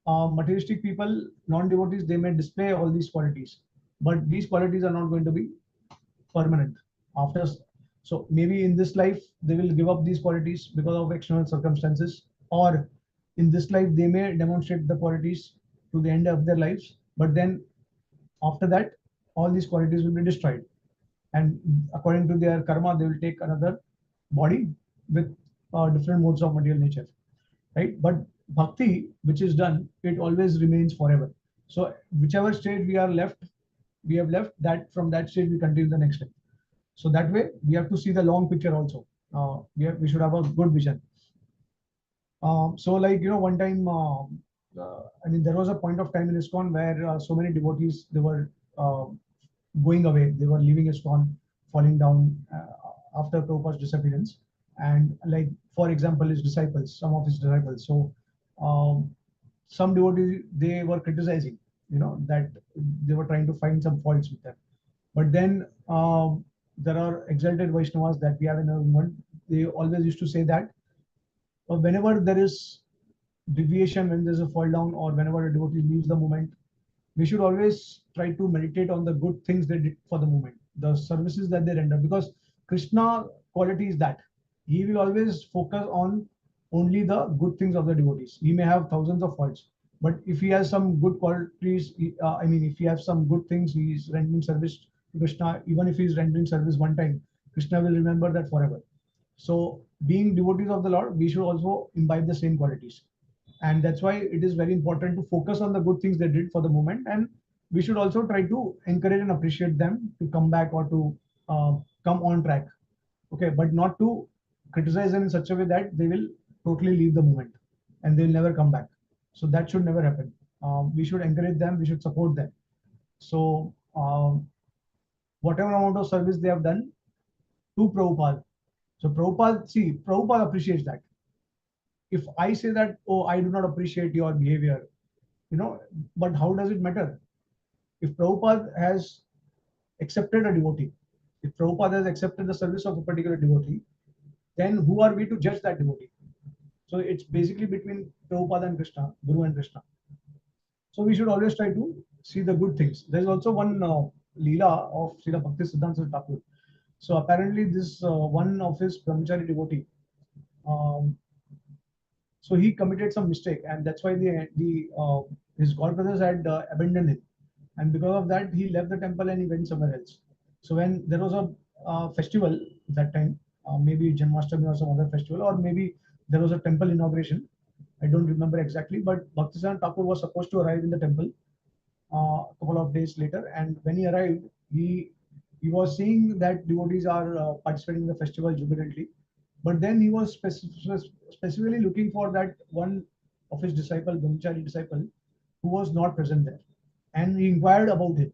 C: materialistic people, non-devotees, they may display all these qualities, but these qualities are not going to be permanent. After, so maybe in this life they will give up these qualities because of external circumstances, or in this life they may demonstrate the qualities to the end of their lives, but then after that all these qualities will be destroyed, and according to their karma they will take another body with different modes of material nature, right? But bhakti, which is done, it always remains forever. So whichever state we have left that, from that state we continue the next step. So that way we have to see the long picture also. We should have a good vision. So like, one time, I mean, there was a point of time in ISKCON where so many devotees, they were uh, going away. They were leaving ISKCON, falling down after Prabhupada's disappearance. And like, for example, his disciples, some of his disciples. So some devotees, they were criticizing, that they were trying to find some faults with them. But then there are exalted Vaishnavas that we have in our movement. They always used to say that whenever there is deviation, when there's a fall down, or whenever a devotee leaves the movement, we should always try to meditate on the good things they did for the movement, the services that they render, because Krishna quality is that he will always focus on only the good things of the devotees. He may have thousands of faults, but if he has some good qualities, I mean, if he has some good things, he is rendering service to Krishna. Even if he is rendering service one time, Krishna will remember that forever. So being devotees of the Lord, we should also imbibe the same qualities. And that's why it is very important to focus on the good things they did for the moment. And we should also try to encourage and appreciate them to come back, or to uh, come on track. Okay, but not to criticize them in such a way that they will totally leave the movement and they will never come back. So that should never happen. We should encourage them, we should support them. So whatever amount of service they have done to Prabhupada, so Prabhupada, see, Prabhupada appreciates that. If I say that, oh, I do not appreciate your behavior, but how does it matter? If Prabhupada has accepted a devotee, if Prabhupada has accepted the service of a particular devotee, then who are we to judge that devotee? So it's basically between Prabhupada and Krishna, Guru and Krishna. So we should always try to see the good things. There's also one Leela of Srila Bhakti Siddhanta Thakur. So apparently this one of his brahmachari devotee, um, so he committed some mistake, and that's why the his godbrothers had abandoned him, and because of that he left the temple and he went somewhere else. So when there was a festival that time, maybe Janmashtami or some other festival, or maybe there was a temple inauguration. I don't remember exactly, but Bhaktisiddhanta Thakur was supposed to arrive in the temple a couple of days later, and when he arrived, he was seeing that devotees are participating in the festival jubilantly, but then he was specifically looking for that one of his disciple, brahmachari disciple, who was not present there, and he inquired about him.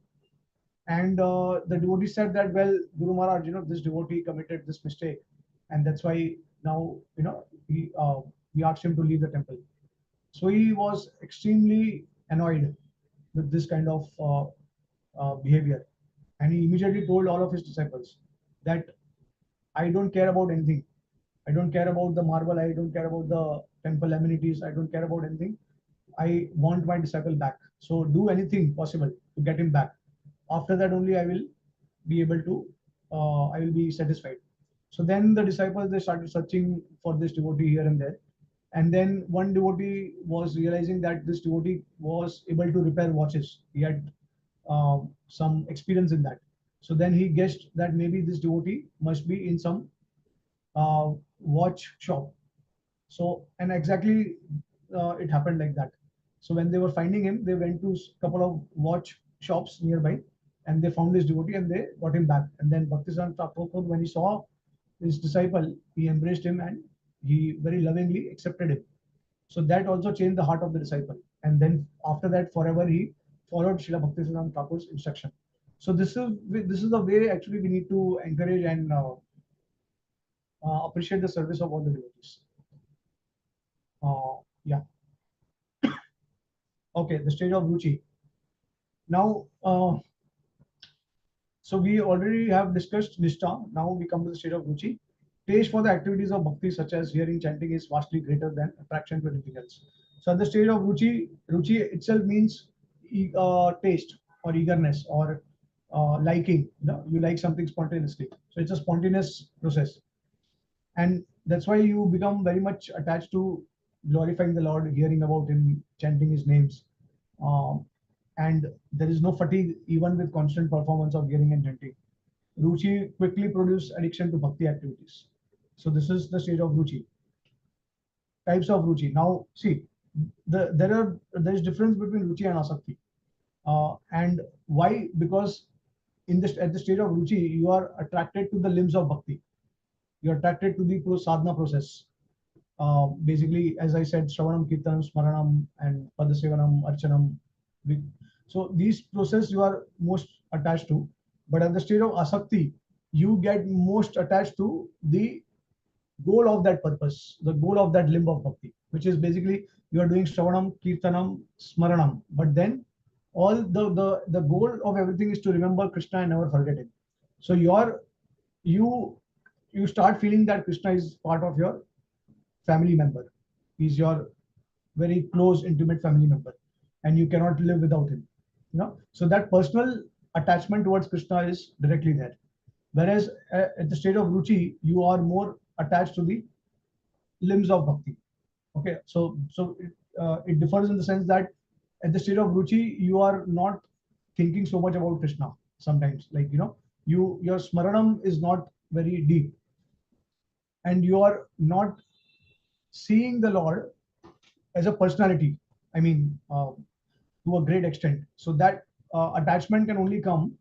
C: And the devotee said that, well, Guru Maharaj, this devotee committed this mistake, and that's why now, we asked him to leave the temple. So he was extremely annoyed with this kind of behavior, and he immediately told all of his disciples that I don't care about anything. I don't care about the marble. I don't care about the temple amenities. I don't care about anything. I want my disciple back. So do anything possible to get him back. After that only I will be able to, I will be satisfied. So then the disciples, they started searching for this devotee here and there. And then one devotee was realizing that this devotee was able to repair watches. He had some experience in that. So then he guessed that maybe this devotee must be in some watch shop. So, and exactly it happened like that. So when they were finding him, they went to a couple of watch shops nearby, and they found this devotee and they got him back. And then Bhaktisiddhanta Thakur, when he saw his disciple, he embraced him and he very lovingly accepted him. So that also changed the heart of the disciple. And then after that, forever he followed Srila Bhaktisiddhanta Thakur's instruction. So this is the way actually we need to encourage and appreciate the service of all the devotees. Yeah. Okay, the stage of Ruchi. Now, so we already have discussed Nishtha. Now we come to the stage of Ruchi. Taste for the activities of Bhakti, such as hearing, chanting, is vastly greater than attraction to anything else. So at the stage of Ruchi, Ruchi itself means taste or eagerness or liking. You like something spontaneously. So it's a spontaneous process. And that's why you become very much attached to glorifying the Lord, hearing about him, chanting his names. And there is no fatigue even with constant performance of hearing and chanting. Ruchi quickly produces addiction to bhakti activities. So this is the stage of Ruchi. Types of Ruchi. Now see, there is difference between Ruchi and Asakti. And why? Because at the stage of Ruchi, you are attracted to the limbs of bhakti. You are attracted to the sadhana process. Basically, as I said, Shravanam, Kirtanam, Smaranam, and Padasevanam, Archanam. So these process you are most attached to. But at the stage of Asakti, you get most attached to the goal of that purpose, the goal of that limb of bhakti, which is basically you are doing Shravanam, Kirtanam, Smaranam. But then all the goal of everything is to remember Krishna and never forget him. So you start feeling that Krishna is part of your family member. He's your very close, intimate family member, and you cannot live without him. So that personal attachment towards Krishna is directly there. Whereas at the state of Ruchi, you are more attached to the limbs of bhakti. Okay, so it differs in the sense that at the state of Ruchi, you are not thinking so much about Krishna. Sometimes, like your smaranam is not very deep, and you are not seeing the Lord as a personality. I mean, to a great extent. So that attachment can only come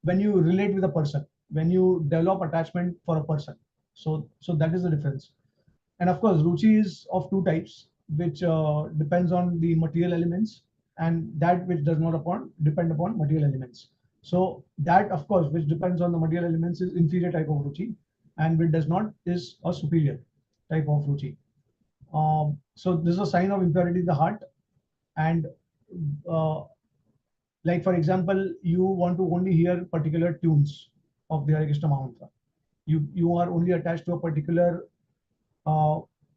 C: when you relate with a person, when you develop attachment for a person. So that is the difference. And of course, Ruchi is of two types, which depends on the material elements, and that which does not depend upon material elements. So that, of course, which depends on the material elements is inferior type of Ruchi, and which does not is a superior type of Ruchi. So this is a sign of impurity in the heart, and Like for example, you want to only hear particular tunes of the Hare Krishna Mahamantra. You are only attached to a particular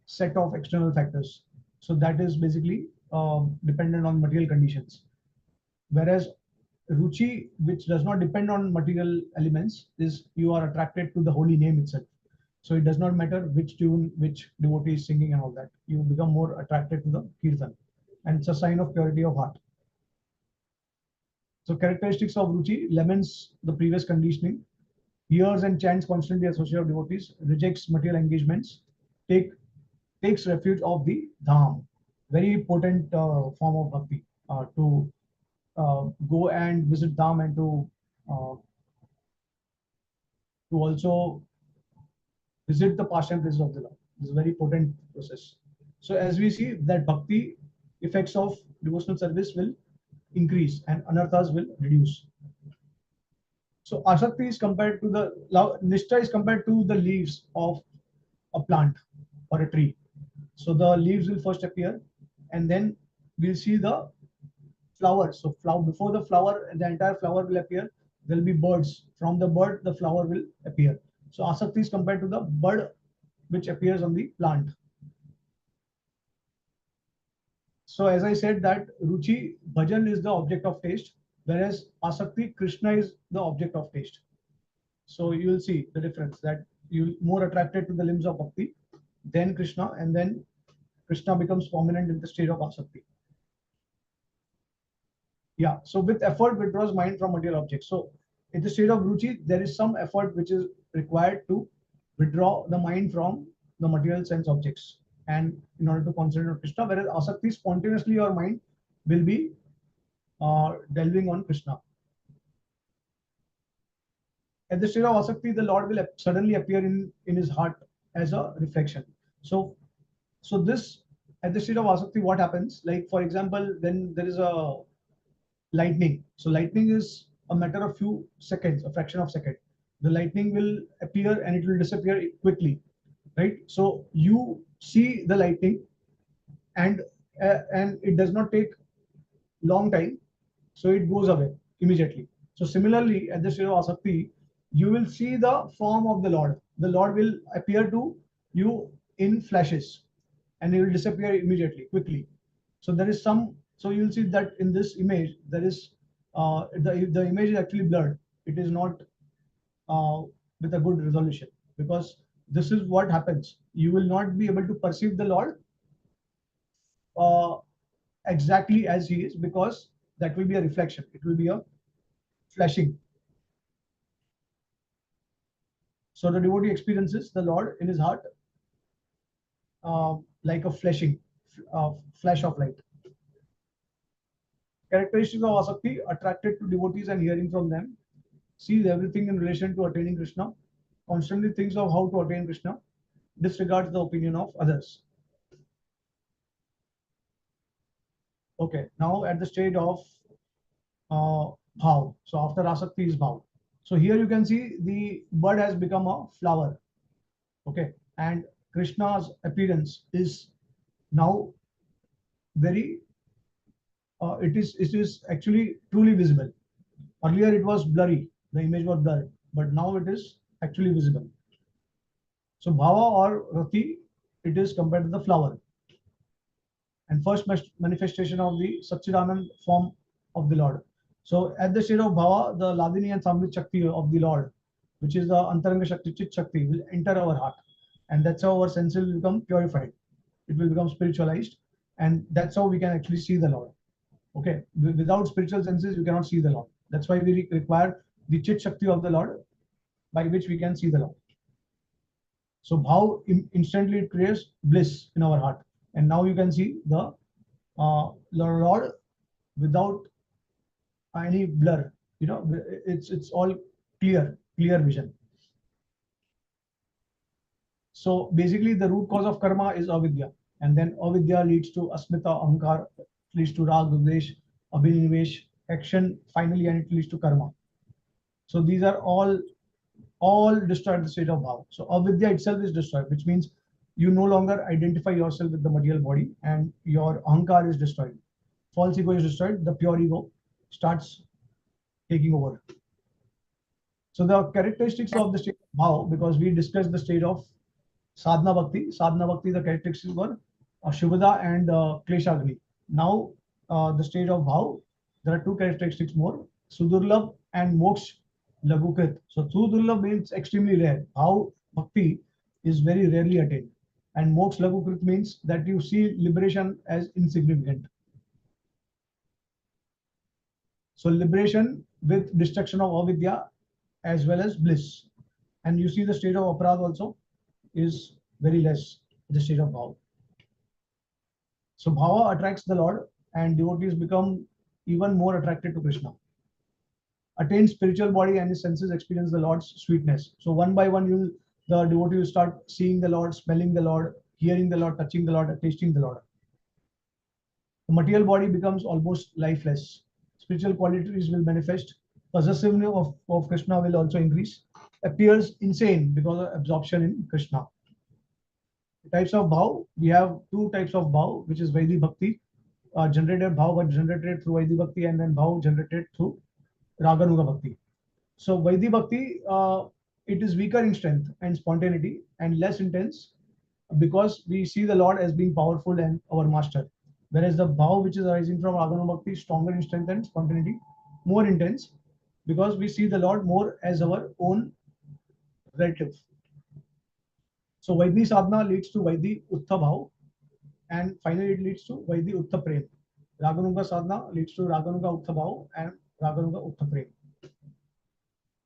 C: set of external factors. So that is basically dependent on material conditions. Whereas ruchi, which does not depend on material elements, is you are attracted to the holy name itself. So it does not matter which tune, which devotee is singing and all that. You become more attracted to the kirtan, and it's a sign of purity of heart. So characteristics of ruchi laments the previous conditioning, hears and chants constantly associated devotees, rejects material engagements, take takes refuge of the dham. Very potent form of bhakti to go and visit dham and to also visit the pastime places of the Lord. This is a very potent process. So as we see that bhakti effects of devotional service will increase and anarthas will reduce. So asakti is compared to the nishtha is compared to the leaves of a plant or a tree. So the leaves will first appear, and then we'll see the flower. So before the flower, the entire flower will appear. There will be birds. From the bird, the flower will appear. So asakti is compared to the bud which appears on the plant. So as I said that ruchi, bhajan is the object of taste, whereas asakti, Krishna is the object of taste. So you will see the difference that you more attracted to the limbs of bhakti, then Krishna, and then Krishna becomes prominent in the state of asakti. Yeah, so with effort withdraws mind from material objects. So in the state of ruchi, there is some effort which is required to withdraw the mind from the material sense objects and in order to concentrate on Krishna, whereas asakti, spontaneously your mind will be delving on Krishna. At the state of asakti, the Lord will suddenly appear in his heart as a reflection. So this, at the state of asakti, what happens? Like for example, when there is a lightning. So lightning is a matter of few seconds, a fraction of a second. The lightning will appear and it will disappear quickly, right? So you see the lightning, and it does not take long time, so it goes away immediately. So similarly, at the state of asakti, you will see the form of the Lord. The Lord will appear to you in flashes, and it will disappear immediately, quickly. So there is some. So you'll see that in this image, there is the image is actually blurred. It is not with a good resolution, because this is what happens. You will not be able to perceive the Lord uh, exactly as he is, because that will be a reflection. It will be a flashing. So the devotee experiences the Lord in his heart like a flashing, flash of light. Characteristics of asakti: attracted to devotees and hearing from them, sees everything in relation to attaining Krishna, constantly thinks of how to attain Krishna, disregards the opinion of others. Okay, now at the stage of bhav. So after asakti is bhav. So here you can see the bud has become a flower. Okay, and Krishna's appearance is now very it is actually truly visible. Earlier it was blurry, the image was blurred, but now it is actually visible. So bhava or rati, it is compared to the flower, and first manifestation of the Satchidanand form of the Lord. So at the state of bhava, the Ladini and Samvit Shakti of the Lord, which is the Antaranga Shakti, Chit Shakti, will enter our heart, and that's how our senses will become purified. It will become spiritualized, and that's how we can actually see the Lord. Okay, without spiritual senses, you cannot see the Lord. That's why we require the Chit Shakti of the Lord, by which we can see the Lord. So bhav instantly it creates bliss in our heart, and now you can see the Lord without any blur. You know, it's all clear vision. So basically, the root cause of karma is avidya, and then avidya leads to asmita, ahankar, leads to rag, dvesh, abhinivesh, action, finally, and it leads to karma. So these are all destroyed at the state of bhav. So avidya itself is destroyed, which means you no longer identify yourself with the material body, and your ahankar is destroyed. False ego is destroyed, the pure ego starts taking over. So the characteristics of the state of bhav, because we discussed the state of sadhana bhakti. Sadhana bhakti, the characteristics were Shubhada and Kleshagni. Now, the state of bhav, there are two characteristics more: Sudurlabh and Moksha Lagukrit. So Sudurlabh means extremely rare. Bhav bhakti is very rarely attained. And Moksha Lagukrit means that you see liberation as insignificant. So liberation with destruction of avidya as well as bliss. And you see the state of aparad also is very less, the state of bhava. So bhava attracts the Lord and devotees become even more attracted to Krishna. Attain spiritual body and his senses experience the Lord's sweetness. So one by one, the devotee will start seeing the Lord, smelling the Lord, hearing the Lord, touching the Lord, tasting the Lord. The material body becomes almost lifeless. Spiritual qualities will manifest. Possessiveness of Krishna will also increase. Appears insane because of absorption in Krishna. The types of bhav, we have two types of bhav, which is Vaidhi Bhakti, generated bhav but generated through Vaidhi Bhakti, and then bhav generated through Raganuga Bhakti. So Vaidhi Bhakti, it is weaker in strength and spontaneity and less intense because we see the Lord as being powerful and our master. Whereas the bhav which is arising from Raganuga Bhakti is stronger in strength and spontaneity, more intense because we see the Lord more as our own relative. So Vaidhi sadhana leads to Vaidhi Uttha bhav, and finally it leads to Vaidhi Uttha Prem. Raganuga sadhana leads to Raganuga Uttha bhav and Raganuga Uttha Prem.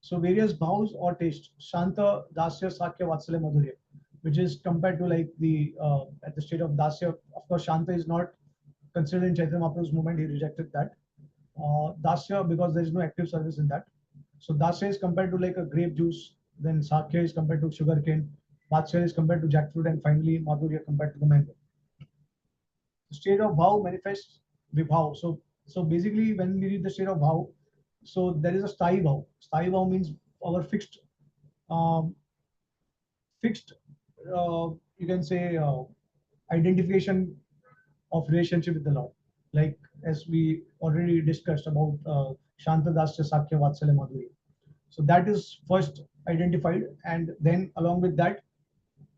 C: So various bhavs or taste, Shanta, Dasya, Sakya, Vatsalya, Madhurya, which is compared to like the at the state of Dasya. Of course, Shanta is not considered in Chaitanya Mahaprabhu's movement. He rejected that. Dasya, because there is no active service in that. So Dasya is compared to like a grape juice. Then Sakya is compared to sugar cane. Vatsalya is compared to jackfruit, and finally Madhurya compared to the mango. The state of bhav manifests vibhav. So basically, when we read the state of bhav, so there is a sthayi bhav. Sthayi bhav means our um, fixed, you can say, identification of relationship with the Lord. Like as we already discussed about Shanta Dasya Sakya Vatsalya Madhuri. So that is first identified, and then along with that,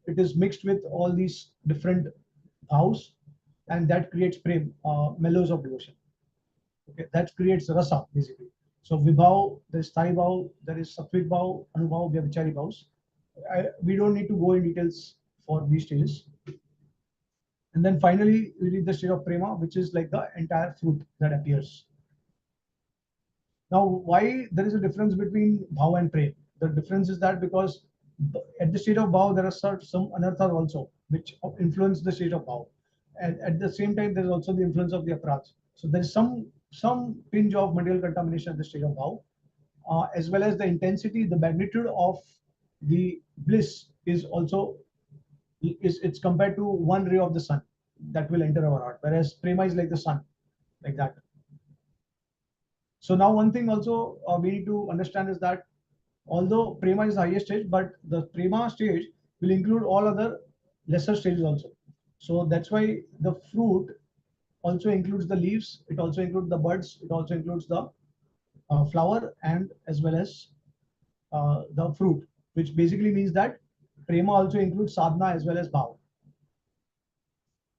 C: it is mixed with all these different bhavs, and that creates prem, mellows of devotion. Okay, that creates rasa basically. So vibhav, there is thai bhav, there is sattvic bhav, anubhav, vyabhichari bhavs. We don't need to go in details for these stages. And then finally, we reach the state of prema, which is like the entire fruit that appears. Now, why there is a difference between bhav and prem? The difference is that because at the state of bhav, there are some anarthas also, which influence the state of bhav. And at the same time, there is also the influence of the aparats. So there is some pinch of material contamination at the state of bhav, as well as the intensity, the magnitude of the bliss is also it's compared to one ray of the sun that will enter our heart, whereas prema is like the sun, like that. So now one thing also we need to understand is that although prema is the highest stage, but the prema stage will include all other lesser stages also. So that's why the fruit also includes the leaves, it also includes the buds, it also includes the flower, and as well as the fruit, which basically means that prema also includes sadhana as well as bhav.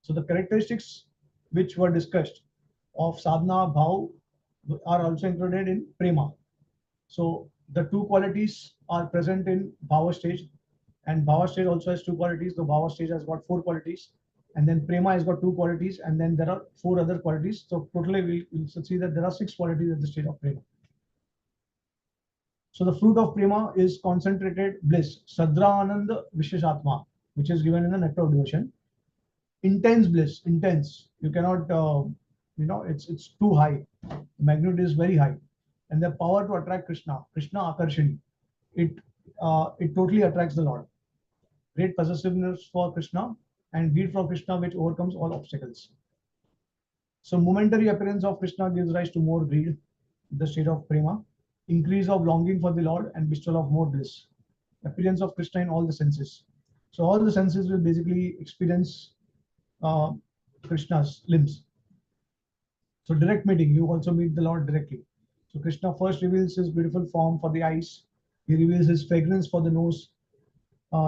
C: So the characteristics which were discussed of sadhana bhav are also included in prema. So the two qualities are present in bhava stage, and bhava stage also has two qualities. The bhava stage has got four qualities, and then prema has got two qualities, and then there are four other qualities. So totally we'll see that there are six qualities at the stage of prema. So the fruit of prema is concentrated bliss, Sadra Ananda Visheshatma, which is given in the nectar of devotion. Intense bliss, intense. You cannot, it's too high. The magnitude is very high, and the power to attract Krishna Akarshini, it totally attracts the Lord. Great possessiveness for Krishna and greed for Krishna, which overcomes all obstacles. So momentary appearance of Krishna gives rise to more greed, the state of prema, increase of longing for the Lord, and bestowal of more bliss. Appearance of Krishna in all the senses. So all the senses will basically experience Krishna's limbs. So direct meeting, you also meet the Lord directly. So Krishna first reveals his beautiful form for the eyes. He reveals his fragrance for the nose.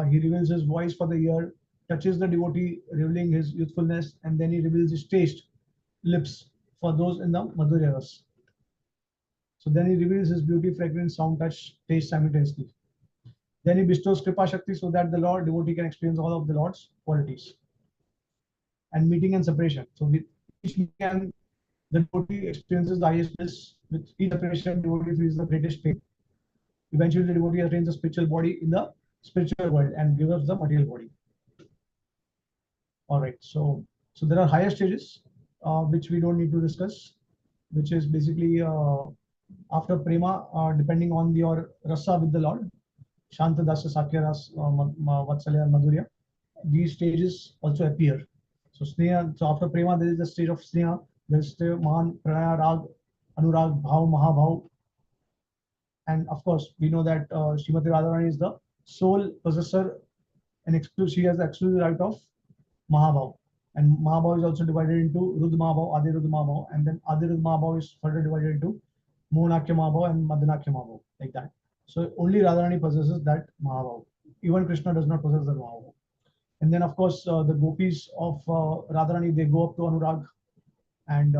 C: He reveals his voice for the ear, touches the devotee, revealing his youthfulness, and then he reveals his taste, lips, for those in the Madhurya Ras. So then he reveals his beauty, fragrance, sound, touch, taste simultaneously. Then he bestows Kripa Shakti so that the Lord devotee can experience all of the Lord's qualities. And meeting and separation. So with each meeting and the devotee experiences the highest bliss. With each separation, devotee feels the greatest pain. Eventually, the devotee attains a spiritual body in the spiritual world and gives up the material body. All right. So there are higher stages which we don't need to discuss, which is basically after prema, depending on your rasa with the Lord, Shanta Dasa Sakya Ras, Vatsalya, Madhurya. These stages also appear. So Sneha, so after Prema, there is the stage of Sneha, there is the Mahan, Pranaya, Rag, Anurag, Bhav, Mahabhav. And of course, we know that Srimati Radharani is the sole possessor and exclusive, she has the exclusive right of Mahabhav. And Mahabhav is also divided into Rudra Mahabhav, Adi Rudra Mahabhav, and then Adi Rudra Mahabhav is further divided into Mohanakya Mahabhav and Madanakya Mahabhav, like that. So only Radharani possesses that Mahabhav. Even Krishna does not possess that Mahabhav. And then, of course, the gopis of Radharani, they go up to Anurag, and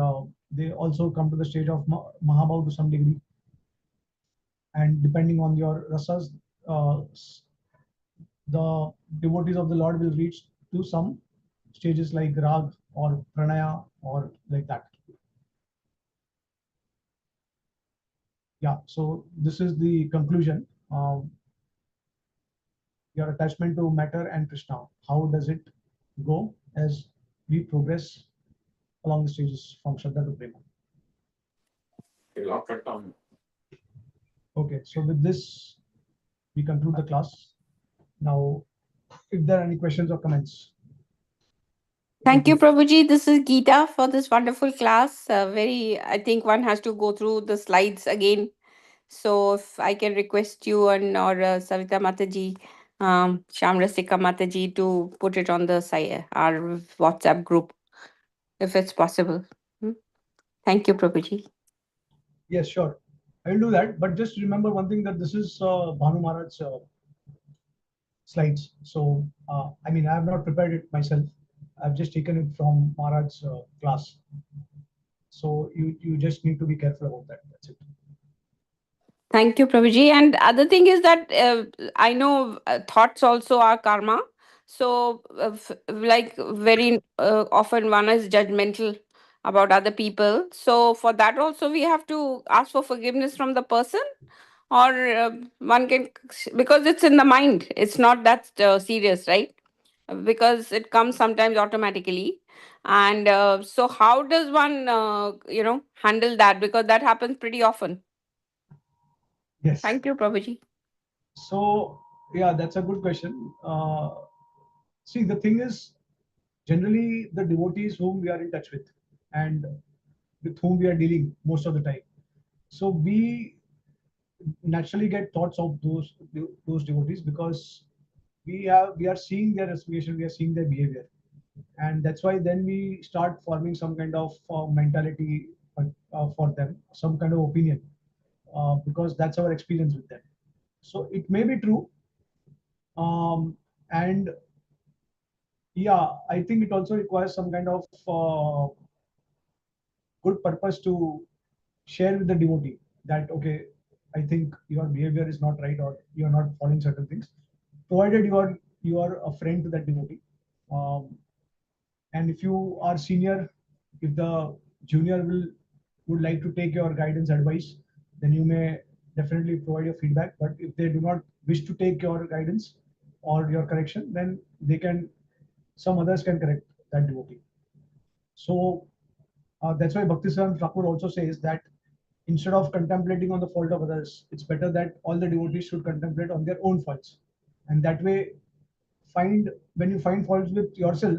C: they also come to the stage of Mahabhav to some degree. And depending on your rasas, the devotees of the Lord will reach to some stages like Rag or Pranaya or like that. Yeah, so this is the conclusion. Your attachment to matter and Krishna, how does it go as we progress along the stages from Shraddha to Prema? Okay, so with this, we conclude the class. Now, if there are any questions or comments.
A: Thank you, Prabhuji. This is Geeta for this wonderful class. I think one has to go through the slides again. So if I can request you and or Savita Mataji, Shamrasika Mataji to put it on the site, our WhatsApp group, if it's possible. Thank you, Prabhuji.
C: Yes, sure. I will do that. But just remember one thing, that this is Bhanu Maharaj's slides. So, I mean, I have not prepared it myself. I've just taken it from Maharaj's class. So you just need to be careful about that. That's it.
A: Thank you, Prabhuji. And other thing is that I know thoughts also are karma. So, like very often one is judgmental about other people. So for that also we have to ask for forgiveness from the person, or one can, because it's in the mind. It's not that serious, right? Because it comes sometimes automatically. And so how does one, handle that? Because that happens pretty often.
C: Yes.
A: Thank you, Prabhuji.
C: So, yeah, that's a good question. See, the thing is, generally the devotees whom we are in touch with and with whom we are dealing most of the time. So we naturally get thoughts of those devotees, because we are seeing their aspiration, we are seeing their behavior, and that's why then we start forming some kind of mentality for them, some kind of opinion, because that's our experience with them. So it may be true, and yeah, I think it also requires some kind of good purpose to share with the devotee that, okay, I think your behavior is not right, or you are not following certain things, provided you are a friend to that devotee. um, and if you are senior, if the junior would like to take your guidance advice, then you may definitely provide your feedback. But if they do not wish to take your guidance or your correction, then they can, some others can correct that devotee. So that's why Bhaktisiddhanta Thakur also says that instead of contemplating on the fault of others, it's better that all the devotees should contemplate on their own faults. And that way, when you find faults with yourself,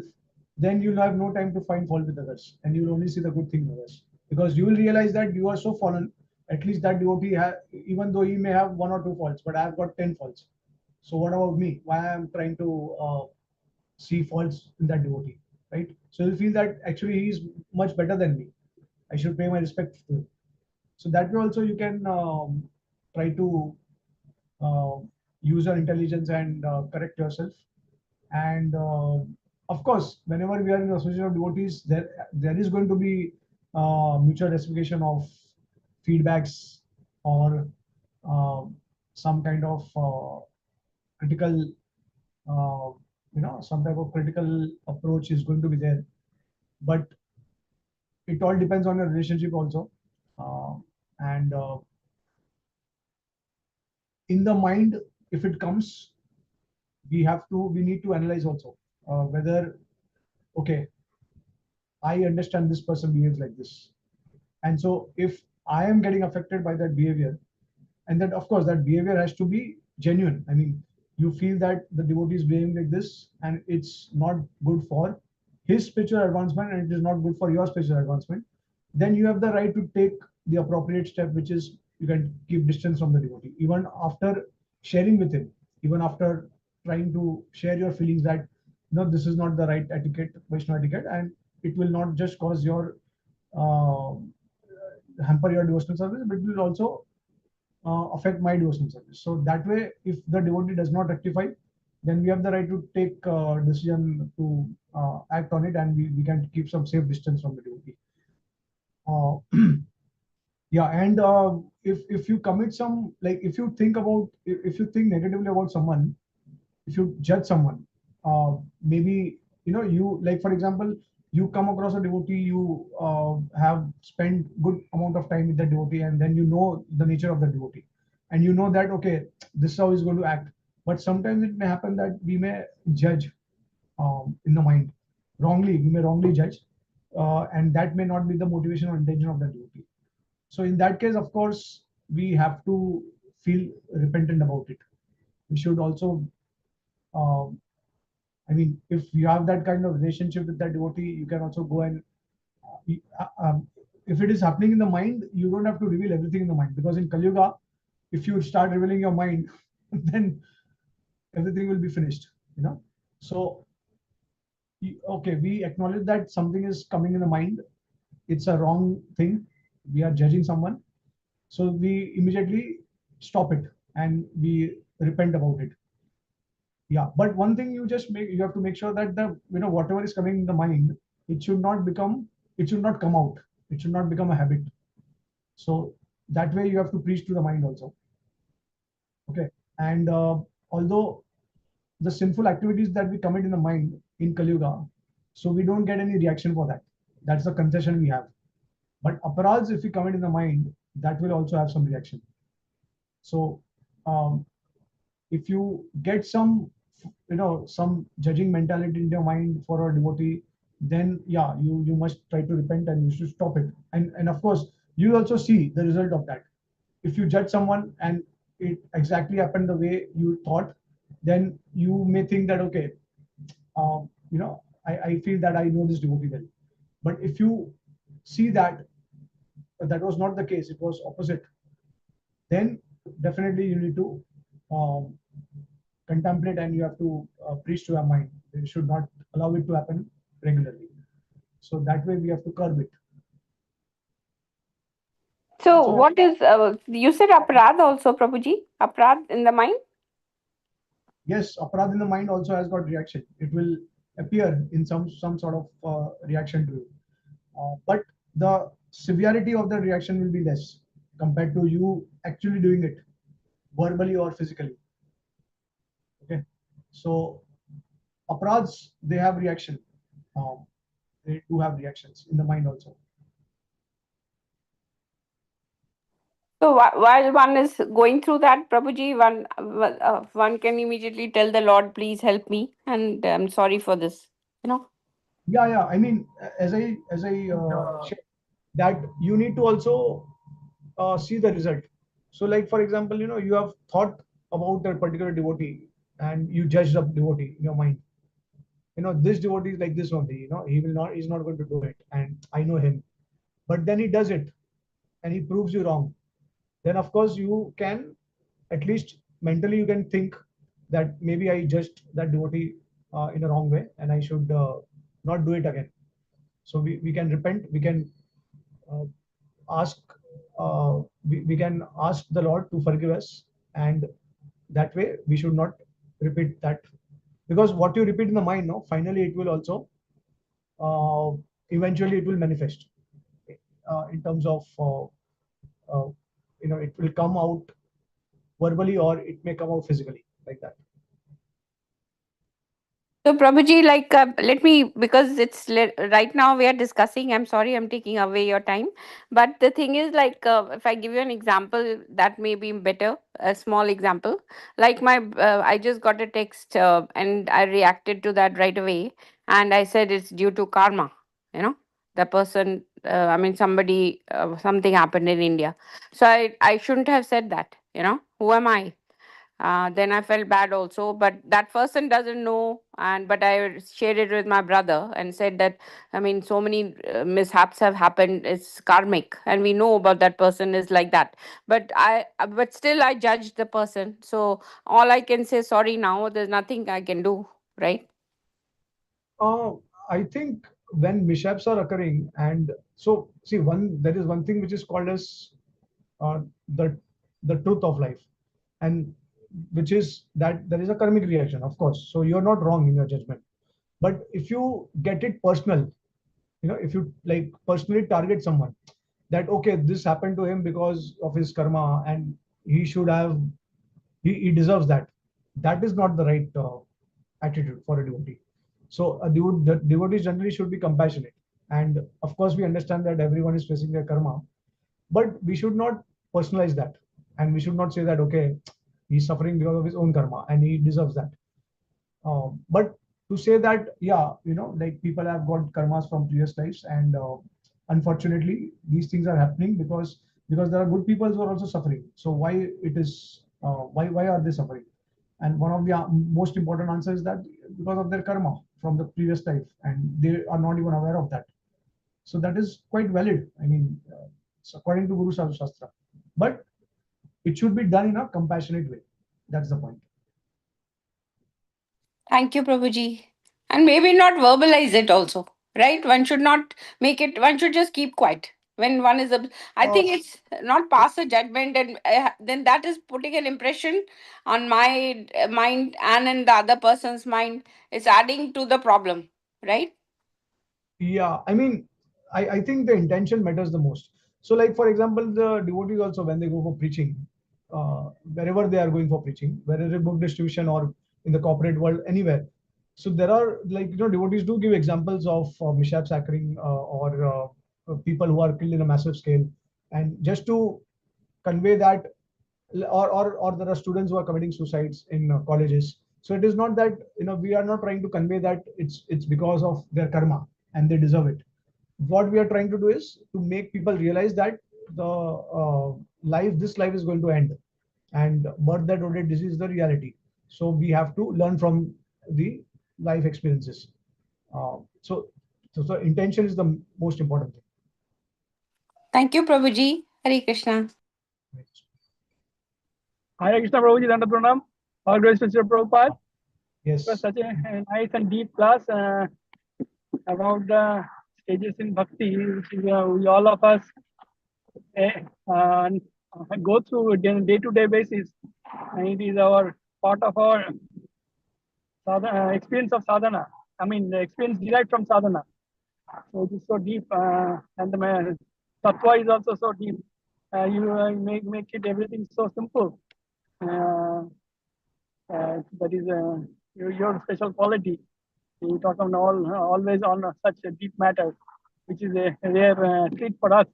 C: then you'll have no time to find fault with others, and you'll only see the good thing in others. Because you will realize that you are so fallen, at least that devotee, even though he may have one or two faults, but I have got 10 faults. So what about me? Why I am trying to see faults in that devotee, right? So you'll feel that actually he is much better than me. I should pay my respect to him. So that way also you can try to uh, use your intelligence and correct yourself. And of course, whenever we are in the association of devotees, there is going to be mutual reciprocation of feedbacks, or uh, some kind of critical, uh, some type of critical approach is going to be there. But it all depends on your relationship also. And in the mind, if it comes, we need to analyze also whether, okay, I understand this person behaves like this. And so if I am getting affected by that behavior, and that of course that behavior has to be genuine. I mean, you feel that the devotee is behaving like this and it's not good for his spiritual advancement and it is not good for your spiritual advancement, then you have the right to take the appropriate step, which is you can keep distance from the devotee, even after sharing with him, even after trying to share your feelings that no, this is not the right etiquette, Vaishnava etiquette, and it will not just cause your uh, hamper your devotional service, but it will also affect my devotional service. So that way, if the devotee does not rectify, then we have the right to take decision to act on it, and we can keep some safe distance from the devotee. Uh, yeah, and if you commit some, like if you think about, if you think negatively about someone, if you judge someone, maybe you, like for example, you come across a devotee, you have spent good amount of time with the devotee, and then you know the nature of the devotee, and you know that okay, this is how he's going to act. But sometimes it may happen that we may judge in the mind wrongly. We may wrongly judge, and that may not be the motivation or intention of the devotee. So in that case, of course, we have to feel repentant about it. We should also um, I mean, if you have that kind of relationship with that devotee, you can also go and if it is happening in the mind, you don't have to reveal everything in the mind, because in Kali Yuga, if you start revealing your mind, then everything will be finished. So okay, we acknowledge that something is coming in the mind. It's a wrong thing. We are judging someone, so we immediately stop it and we repent about it. Yeah, but one thing you have to make sure that the whatever is coming in the mind, it should not become, it should not come out, it should not become a habit. So that way you have to preach to the mind also. Okay. And although the sinful activities that we commit in the mind in Kali Yuga, so we don't get any reaction for that. That's the concession we have. But aparadhs, if we commit in the mind, that will also have some reaction. So um, if you get some some judging mentality in your mind for a devotee, then yeah, you must try to repent and you should stop it. And of course, you also see the result of that. If you judge someone and it exactly happened the way you thought, then you may think that okay, I feel that I know this devotee well. But if you see that that was not the case, it was opposite, then definitely you need to um, contemplate, and you have to preach to your mind. You should not allow it to happen regularly. So that way we have to curb it.
A: So,
C: So
A: what is you said aparadh also, Prabhuji? Aparadh in the mind?
C: yes, aparadh in the mind also has got reaction. It will appear in some sort of reaction to you, but the severity of the reaction will be less compared to you actually doing it verbally or physically. Okay, so aparadhs, they have reaction. Um, they do have reactions in the mind also.
A: So while one is going through that, Prabhuji, one can immediately tell the Lord, "Please help me," and I'm sorry for this. You know.
C: Yeah. I mean, as I shared, that you need to also see the result. So, like for example, you have thought about that particular devotee and you judge the devotee in your mind. This devotee is like this only. He's not going to do it, and I know him. But then he does it, and he proves you wrong. Then of course you can, at least mentally, you can think that maybe I judged that devotee in a wrong way, and I should not do it again. So we can repent, we can ask, we can ask the Lord to forgive us, and that way we should not repeat that, because what you repeat in the mind, no, finally it will also, uh, eventually it will manifest in terms of, uh, it will come out verbally, or it may come out physically, like that.
A: So, Prabhuji, like, let me, because right now we are discussing. I'm sorry, I'm taking away your time. But the thing is, like, if I give you an example, that may be better, a small example. Like, I just got a text and I reacted to that right away. And I said it's due to karma, you know, the person, I mean, something happened in India. So, I shouldn't have said that, who am I? Then I felt bad also, but that person doesn't know. And but I shared it with my brother and said that, I mean, so many mishaps have happened. It's karmic, and we know about that person is like that. But still, I judged the person. So all I can say, sorry now. There's nothing I can do, right?
C: Uh, I think when mishaps are occurring, and so see, there is one thing which is called as, uh, the the truth of life, and which is that there is a karmic reaction, of course. So you're not wrong in your judgment, but if you get it personal, if you like personally target someone, that okay, this happened to him because of his karma, and he should have, he deserves that. That is not the right attitude for a devotee. So the devotees generally should be compassionate, and of course we understand that everyone is facing their karma, but we should not personalize that, and we should not say that okay, he's suffering because of his own karma and he deserves that. But to say that, yeah, like people have got karmas from previous lives, and unfortunately these things are happening because there are good people who are also suffering. So why are they suffering? And one of the most important answers is that because of their karma from the previous life, and they are not even aware of that. So that is quite valid. I mean, it's according to Guru Shastra, but it should be done in a compassionate way. That's the point.
A: Thank you, Prabhuji. And maybe not verbalize it also, right? One should not make it, one should just keep quiet. When one is, I
C: Uh,
A: think it's not pass a judgment, and then that is putting an impression on my mind and in the other person's mind. It's adding to the problem, right?
C: Yeah, I mean, I think the intention matters the most. So, like for example, the devotees also, when they go for preaching, wherever they are going for preaching, whether it's book distribution or in the corporate world, anywhere. So there are, like, devotees do give examples of mishaps occurring, or people who are killed in a massive scale, and just to convey that, or there are students who are committing suicides in colleges. So it is not that, we are not trying to convey that it's because of their karma and they deserve it. What we are trying to do is to make people realize that the this life is going to end, and birth, that old age disease is the reality. So we have to learn from the life experiences. Uh, so so, so intention is the most important thing.
A: Thank you, Prabhuji. Hare Krishna.
D: Hare Krishna Prabhuji, Danda Pranam. All grace to Sri Prabhupada. It was
C: Yes.
D: such a nice and deep class about the stages in Bhakti, which is, we all of us uh, uh, go through day-to-day basis. And it is our part of our experience of sadhana. I mean, the experience derived from sadhana. So it is so deep, and the tattva is also so deep. You make it everything so simple. That is your special quality. You talk on always on such a deep matter, which is a rare treat for us.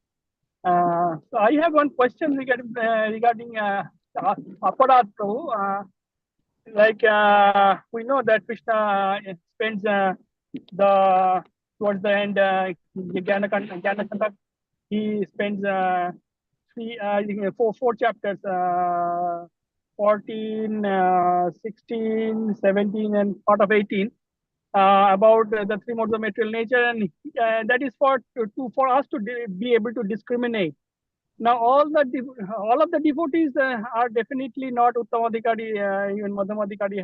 D: So I have one question regarding Aparat Prabhu. Like we know that Krishna spends the towards the end, Jnana, he spends I think four chapters, 14, 16, 17, and part of 18, about the three modes of material nature, and that is for us to be able to discriminate. Now, all of the devotees are definitely not Uttamadhikari, even Madhyamadhikari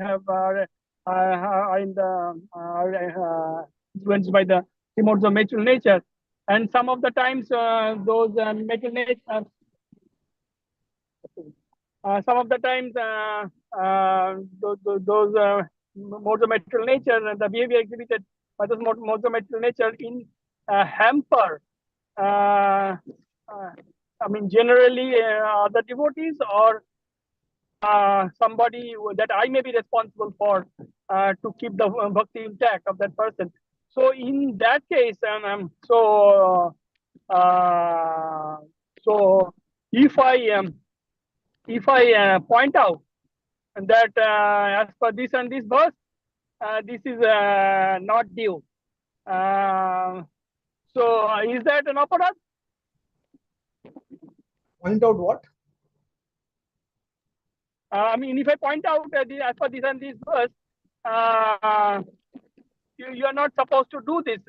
D: are in the influenced by the three modes of natural nature. and some of the times those metal some of the times those modes of material nature, the behavior exhibited by those modes of material nature in hamper. I mean, generally other devotees or somebody that I may be responsible for to keep the bhakti intact of that person. So in that case, so if I point out that as per this and this verse, this is not due. So is that an aparad?
C: Point out what?
D: I mean, if I point out as per this and this verse, you are not supposed to do this,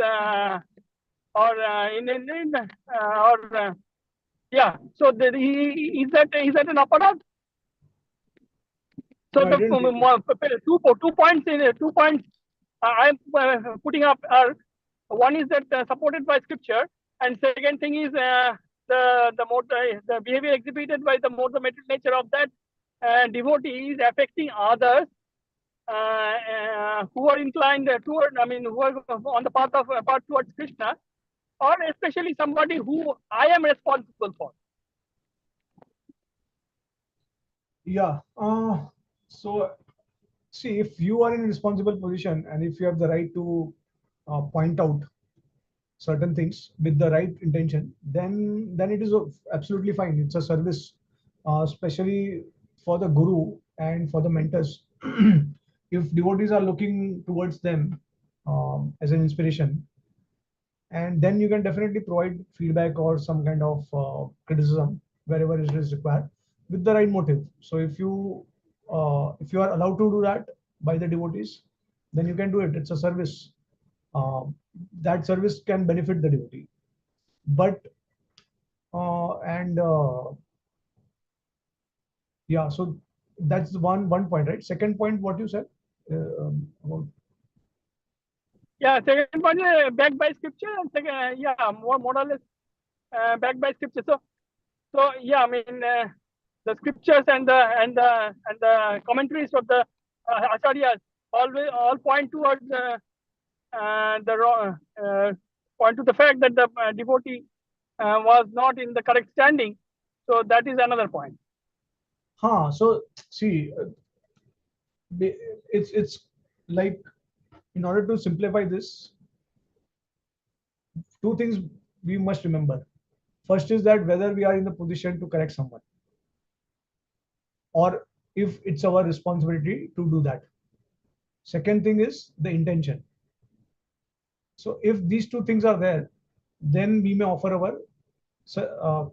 D: or yeah. So is that an aparad? So
C: No, I didn't get it.
D: two points I'm putting up are, one is that supported by scripture, and second thing is the behavior exhibited by the more the material nature of that devotee is affecting others who are inclined toward, I mean, who are on the path towards Krishna, or especially somebody who I am responsible for.
C: Yeah. So, see, if you are in a responsible position and if you have the right to point out certain things with the right intention, then it is absolutely fine. It's a service, especially for the guru and for the mentors. If devotees are looking towards them as an inspiration, and then you can definitely provide feedback or some kind of criticism wherever it is required with the right motive. So if you are allowed to do that by the devotees, then you can do it. It's a service. That service can benefit the devotee. But and yeah, so that's one point, right? Second point, what you said about.
D: Yeah, second point backed by scripture, and second, yeah, more or less backed by scripture. So yeah, I mean the scriptures and the commentaries of the acharyas all point towards point to the fact that the devotee was not in the correct standing. So that is another point.
C: So see, it's like, in order to simplify this, two things we must remember. First is that whether we are in the position to correct someone, or if it's our responsibility to do that. Second thing is the intention. So if these two things are there, then we may offer our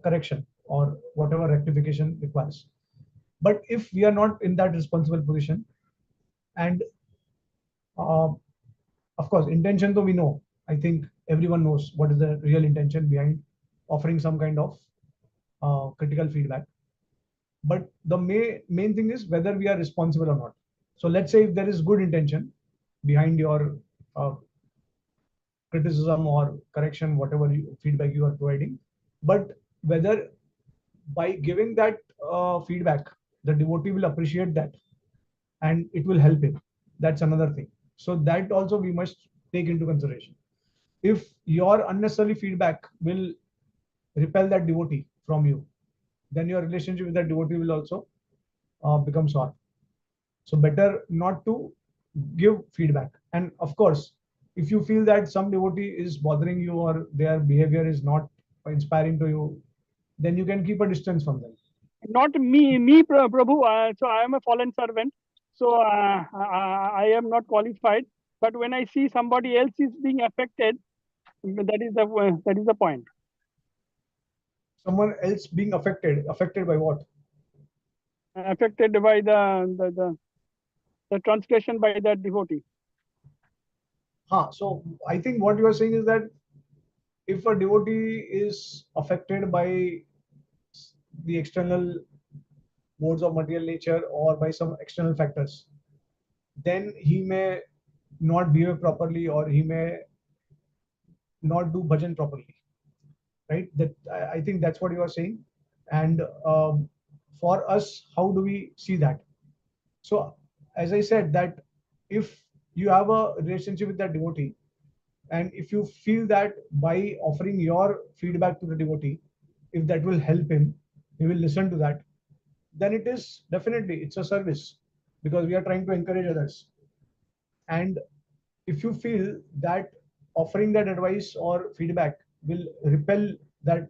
C: correction or whatever rectification requires. But if we are not in that responsible position, and of course, intention though we know, I think everyone knows what is the real intention behind offering some kind of critical feedback. But the main thing is whether we are responsible or not. So let's say if there is good intention behind your criticism or correction, whatever feedback you are providing, but whether by giving that feedback, the devotee will appreciate that and it will help him. That's another thing. So that also we must take into consideration. If your unnecessary feedback will repel that devotee from you, then your relationship with that devotee will also become sour. So better not to give feedback. And of course, if you feel that some devotee is bothering you or their behavior is not inspiring to you, then you can keep a distance from them.
D: Not me, Prabhu. So I am a fallen servant. So I am not qualified. But when I see somebody else is being affected, that is the point.
C: Someone else being affected by what?
D: Affected by the transgression by that devotee.
C: So I think what you are saying is that if a devotee is affected by the external modes of material nature or by some external factors, then he may not behave properly or he may not do bhajan properly. right? That I think that's what you are saying. And for us, how do we see that? So, as I said, that if you have a relationship with that devotee, and if you feel that by offering your feedback to the devotee, if that will help him, he will listen to that, then it is definitely it's a service, because we are trying to encourage others. And if you feel that offering that advice or feedback will repel that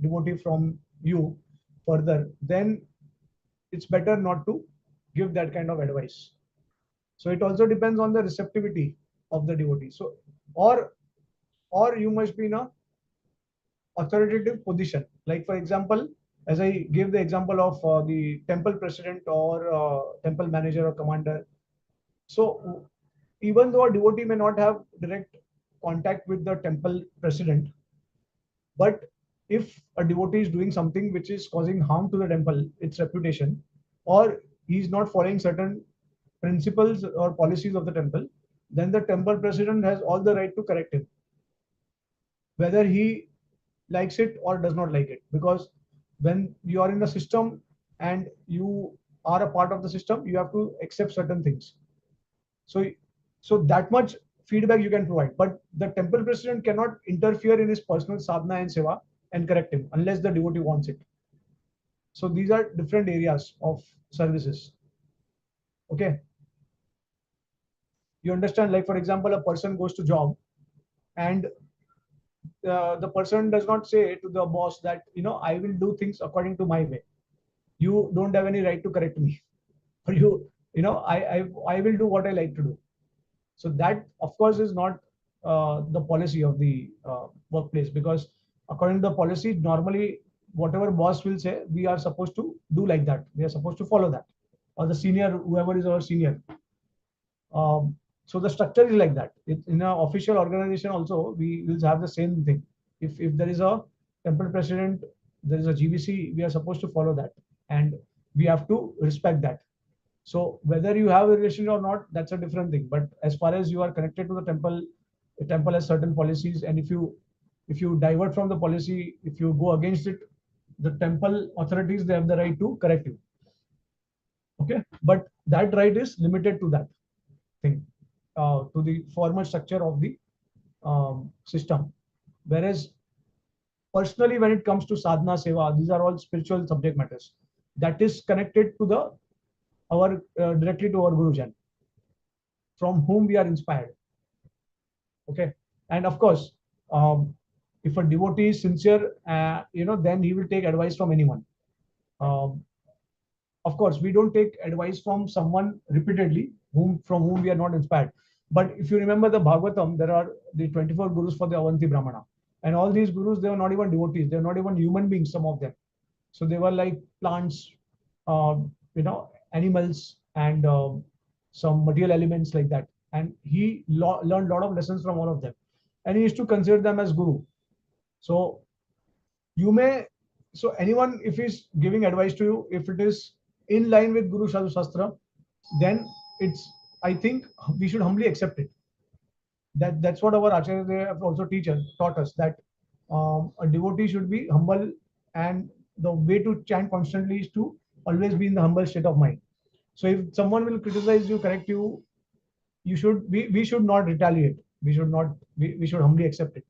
C: devotee from you further, then it's better not to give that kind of advice. So it also depends on the receptivity of the devotee. So or or you must be in a authoritative position. Like for example, as I gave the example of the temple president or temple manager or commander. So even though a devotee may not have direct contact with the temple president, but if a devotee is doing something which is causing harm to the temple, its reputation, or he is not following certain principles or policies of the temple, then the temple president has all the right to correct him, whether he likes it or does not like it. Because when you are in the system and you are a part of the system, you have to accept certain things. So, so that much feedback you can provide, but the temple president cannot interfere in his personal sadhana and seva and correct him unless the devotee wants it. So these are different areas of services. Okay, you understand? Like for example, a person goes to job, and the person does not say to the boss that I will do things according to my way. You don't have any right to correct me, or I will do what I like to do. So that, of course, is not the policy of the workplace, because according to the policy, normally whatever boss will say, we are supposed to do like that. We are supposed to follow that, or the senior, whoever is our senior. So the structure is like that. In an official organization also, we will have the same thing. If there is a temple president, there is a GBC, we are supposed to follow that, and we have to respect that. So whether you have a relationship or not, that's a different thing. But as far as you are connected to the temple has certain policies, and if you divert from the policy, if you go against it, the temple authorities, they have the right to correct you. Okay, but that right is limited to that thing, to the formal structure of the system. Whereas personally, when it comes to sadhana seva, these are all spiritual subject matters that is connected to the our directly to our Gurujan, from whom we are inspired. Okay, and of course, if a devotee is sincere, then he will take advice from anyone. Um, of course, we don't take advice from someone repeatedly from whom we are not inspired. But if you remember the Bhagvatam, there are the 24 gurus for the Avanti Brahmana, and all these gurus, they were not even devotees, they were not even human beings, some of them. So they were like plants, uh, animals, and some material elements like that. And he learned a lot of lessons from all of them, and he used to consider them as guru. So you may, so anyone, if he's giving advice to you, if it is in line with Guru Shastra, then it's, I think we should humbly accept it. That's what our acharyas, they have also taught us, that a devotee should be humble, and the way to chant constantly is to always be in the humble state of mind. So if someone will criticize you, correct you, we should not retaliate. We should humbly accept it.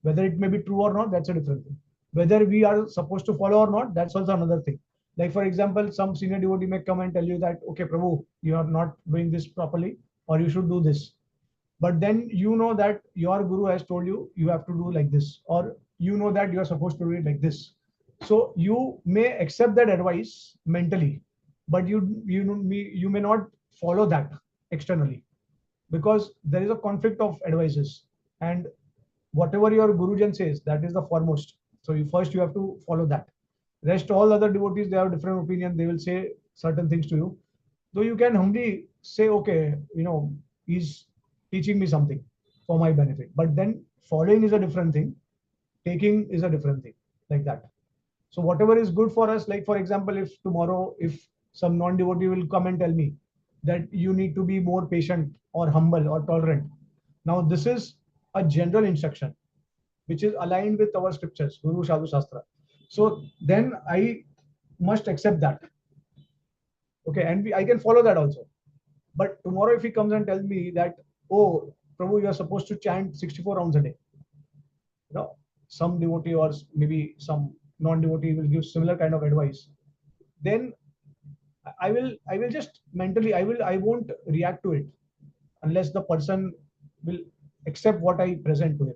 C: Whether it may be true or not, that's a different thing. Whether we are supposed to follow or not, that's also another thing. Like for example, some senior devotee may come and tell you that, okay, Prabhu, you are not doing this properly, or you should do this. But then you know that your guru has told you you have to do like this, or you know that you are supposed to do it like this. So you may accept that advice mentally, but you may not follow that externally, because there is a conflict of advices, and whatever your gurujan says, that is the foremost. So you have to follow that. Rest all other devotees, they have different opinion, they will say certain things to you. So you can humbly say, okay, he's teaching me something for my benefit. But then following is a different thing, taking is a different thing, like that. So whatever is good for us, like for example, if tomorrow, if some non-devotee will come and tell me that you need to be more patient or humble or tolerant. Now this is a general instruction. which is aligned with our scriptures, Guru Sadhu Shastra. So then I must accept that. Okay, and I can follow that also. But tomorrow, if he comes and tells me that, oh, Prabhu, you are supposed to chant 64 rounds a day, some devotee or maybe some non-devotee will give similar kind of advice, then I will just mentally I won't react to it unless the person will accept what I present to him.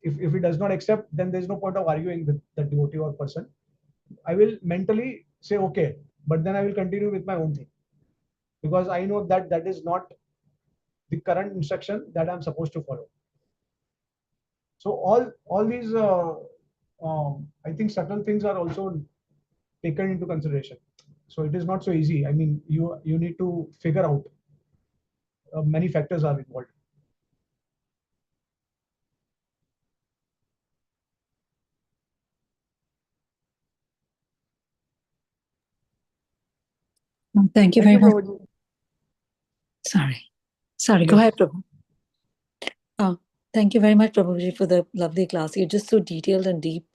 C: If he does not accept, then there's no point of arguing with the devotee or person. I will mentally say okay, but then I will continue with my own thing, because I know that that is not the current instruction that I'm supposed to follow. So all these I think subtle things are also taken into consideration. So it is not so easy. I mean, you need to figure out many factors are involved.
E: Thank you
D: Thank
E: very
D: you,
E: much.
D: Prabhuji.
E: Sorry, go
C: Yes.
E: ahead, Prabhu. Thank you very much, Prabhuji, for the lovely class. You're just so detailed and deep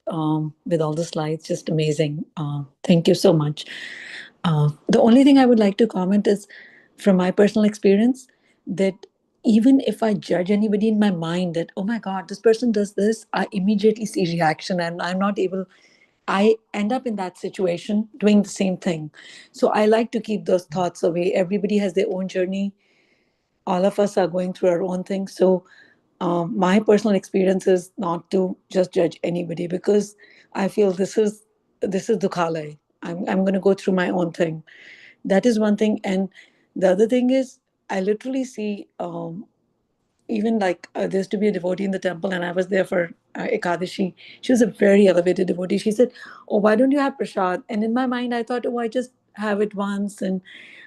E: with all the slides, just amazing. Thank you so much. The only thing I would like to comment is from my personal experience that even if I judge anybody in my mind that, oh my God, this person does this, I immediately see reaction and I'm not able, I end up in that situation doing the same thing. So I like to keep those thoughts away. Everybody has their own journey. All of us are going through our own thing. So my personal experience is not to just judge anybody because I feel this is dukhalai. I'm going to go through my own thing. That is one thing, and the other thing is I literally see even like there used to be a devotee in the temple, and I was there for Ekadashi. She was a very elevated devotee. She said, "Oh, why don't you have prasad?" And in my mind, I thought, "Oh, I just have it once," and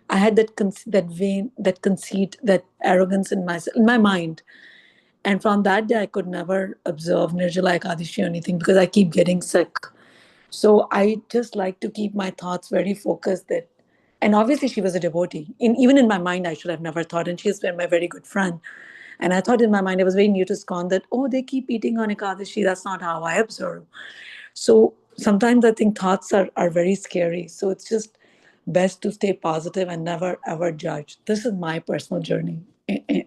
E: I had that vain, that conceit, that arrogance in my mind. And from that day, I could never observe Nirjala Ekadashi or anything because I keep getting sick. So I just like to keep my thoughts very focused that, and obviously she was a devotee. Even in my mind, I should have never thought, and she's been my very good friend. And I thought in my mind, I was very new to ISKCON that, oh, they keep eating on Ekadashi. That's not how I observe. So sometimes I think thoughts are very scary. So it's just best to stay positive and never ever judge. This is my personal journey.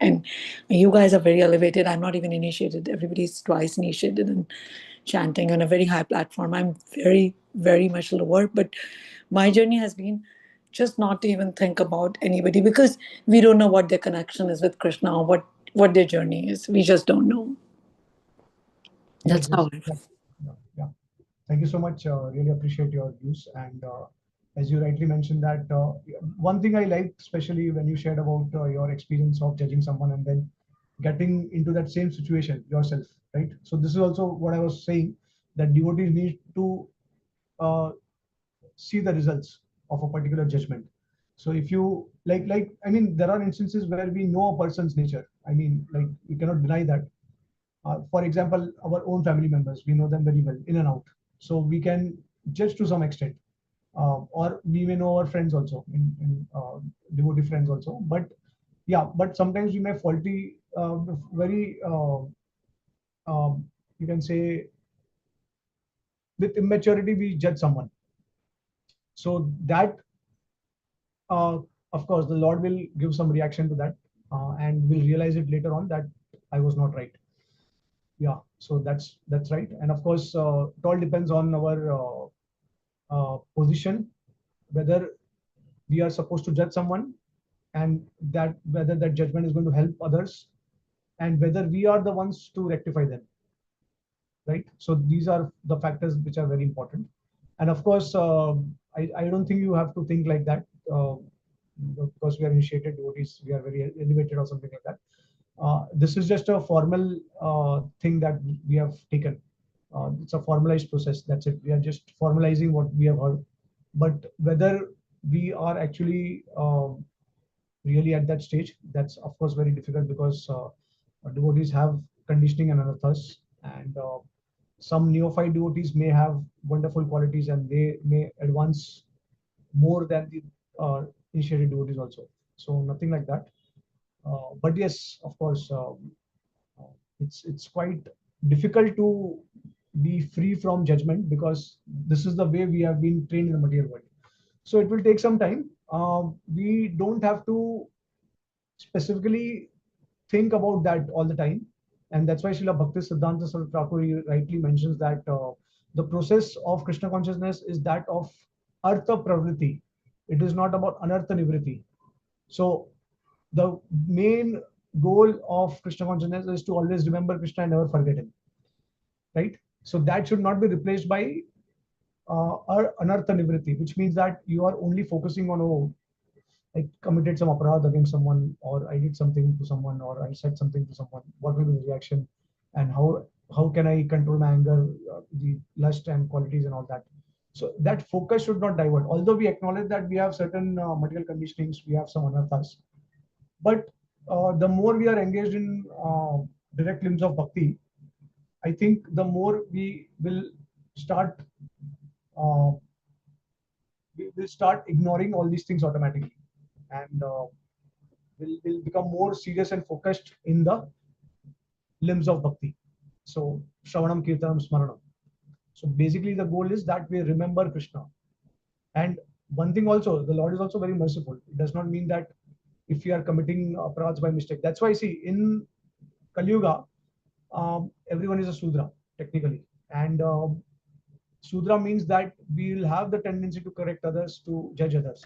E: And you guys are very elevated. I'm not even initiated. Everybody's twice initiated and chanting on a very high platform. I'm very, very much lower. But my journey has been just not to even think about anybody because we don't know what their connection is with Krishna or what their journey is. We just don't know. That's
C: Yes,
E: how
C: yes.
E: I feel.
C: Yeah. Thank you so much. Really appreciate your views. And as you rightly mentioned that one thing I liked, especially when you shared about your experience of judging someone and then getting into that same situation yourself, right? So this is also what I was saying, that devotees need to uh, see the results of a particular judgment. So if you like, I mean, there are instances where we know a person's nature. I mean, like you cannot deny that. For example, our own family members, we know them very well in and out. So we can judge to some extent. Or we may know our friends also, in devotee friends also. But yeah, but sometimes we may faulty, very, you can say, with immaturity, we judge someone. So that, uh, of course, the Lord will give some reaction to that, and we'll realize it later on that I was not right. Yeah, so that's right. And of course, it all depends on our position, whether we are supposed to judge someone, and that whether that judgment is going to help others, and whether we are the ones to rectify them, right? So these are the factors which are very important. And of course, I don't think you have to think like that, because we are initiated devotees, we are very elevated or something like that. This is just a formal thing that we have taken. It's a formalized process. That's it. We are just formalizing what we have heard. But whether we are actually really at that stage, that's of course very difficult, because devotees have conditioning and anarthas, and some neophyte devotees may have wonderful qualities and they may advance more than the initiated devotees also. So nothing like that. But yes, of course, it's quite difficult to be free from judgment, because this is the way we have been trained in the material world. So it will take some time. We don't have to specifically think about that all the time. And that's why Srila Bhakti Siddhanta Saraswati Thakur rightly mentions that the process of Krishna consciousness is that of artha pravriti. It is not about anartha nivriti. So the main goal of Krishna consciousness is to always remember Krishna and never forget him. Right? So that should not be replaced by anartha nivriti, which means that you are only focusing on, oh, I committed some aparadh against someone, or I did something to someone, or I said something to someone. What will be the reaction, and how can I control my anger, the lust and qualities and all that. So that focus should not divert. Although we acknowledge that we have certain material conditionings, we have some anarthas, but the more we are engaged in direct limbs of bhakti, I think the more we will start uh, we will start ignoring all these things automatically, and will become more serious and focused in the limbs of bhakti. So Shravanam, Kirtanam, Smaranam. So basically the goal is that we remember Krishna. And one thing also, the Lord is also very merciful. It does not mean that if we are committing aparadhs by mistake. That's why, see, in Kali Yuga, everyone is a Sudra, technically. And Sudra means that we will have the tendency to correct others, to judge others.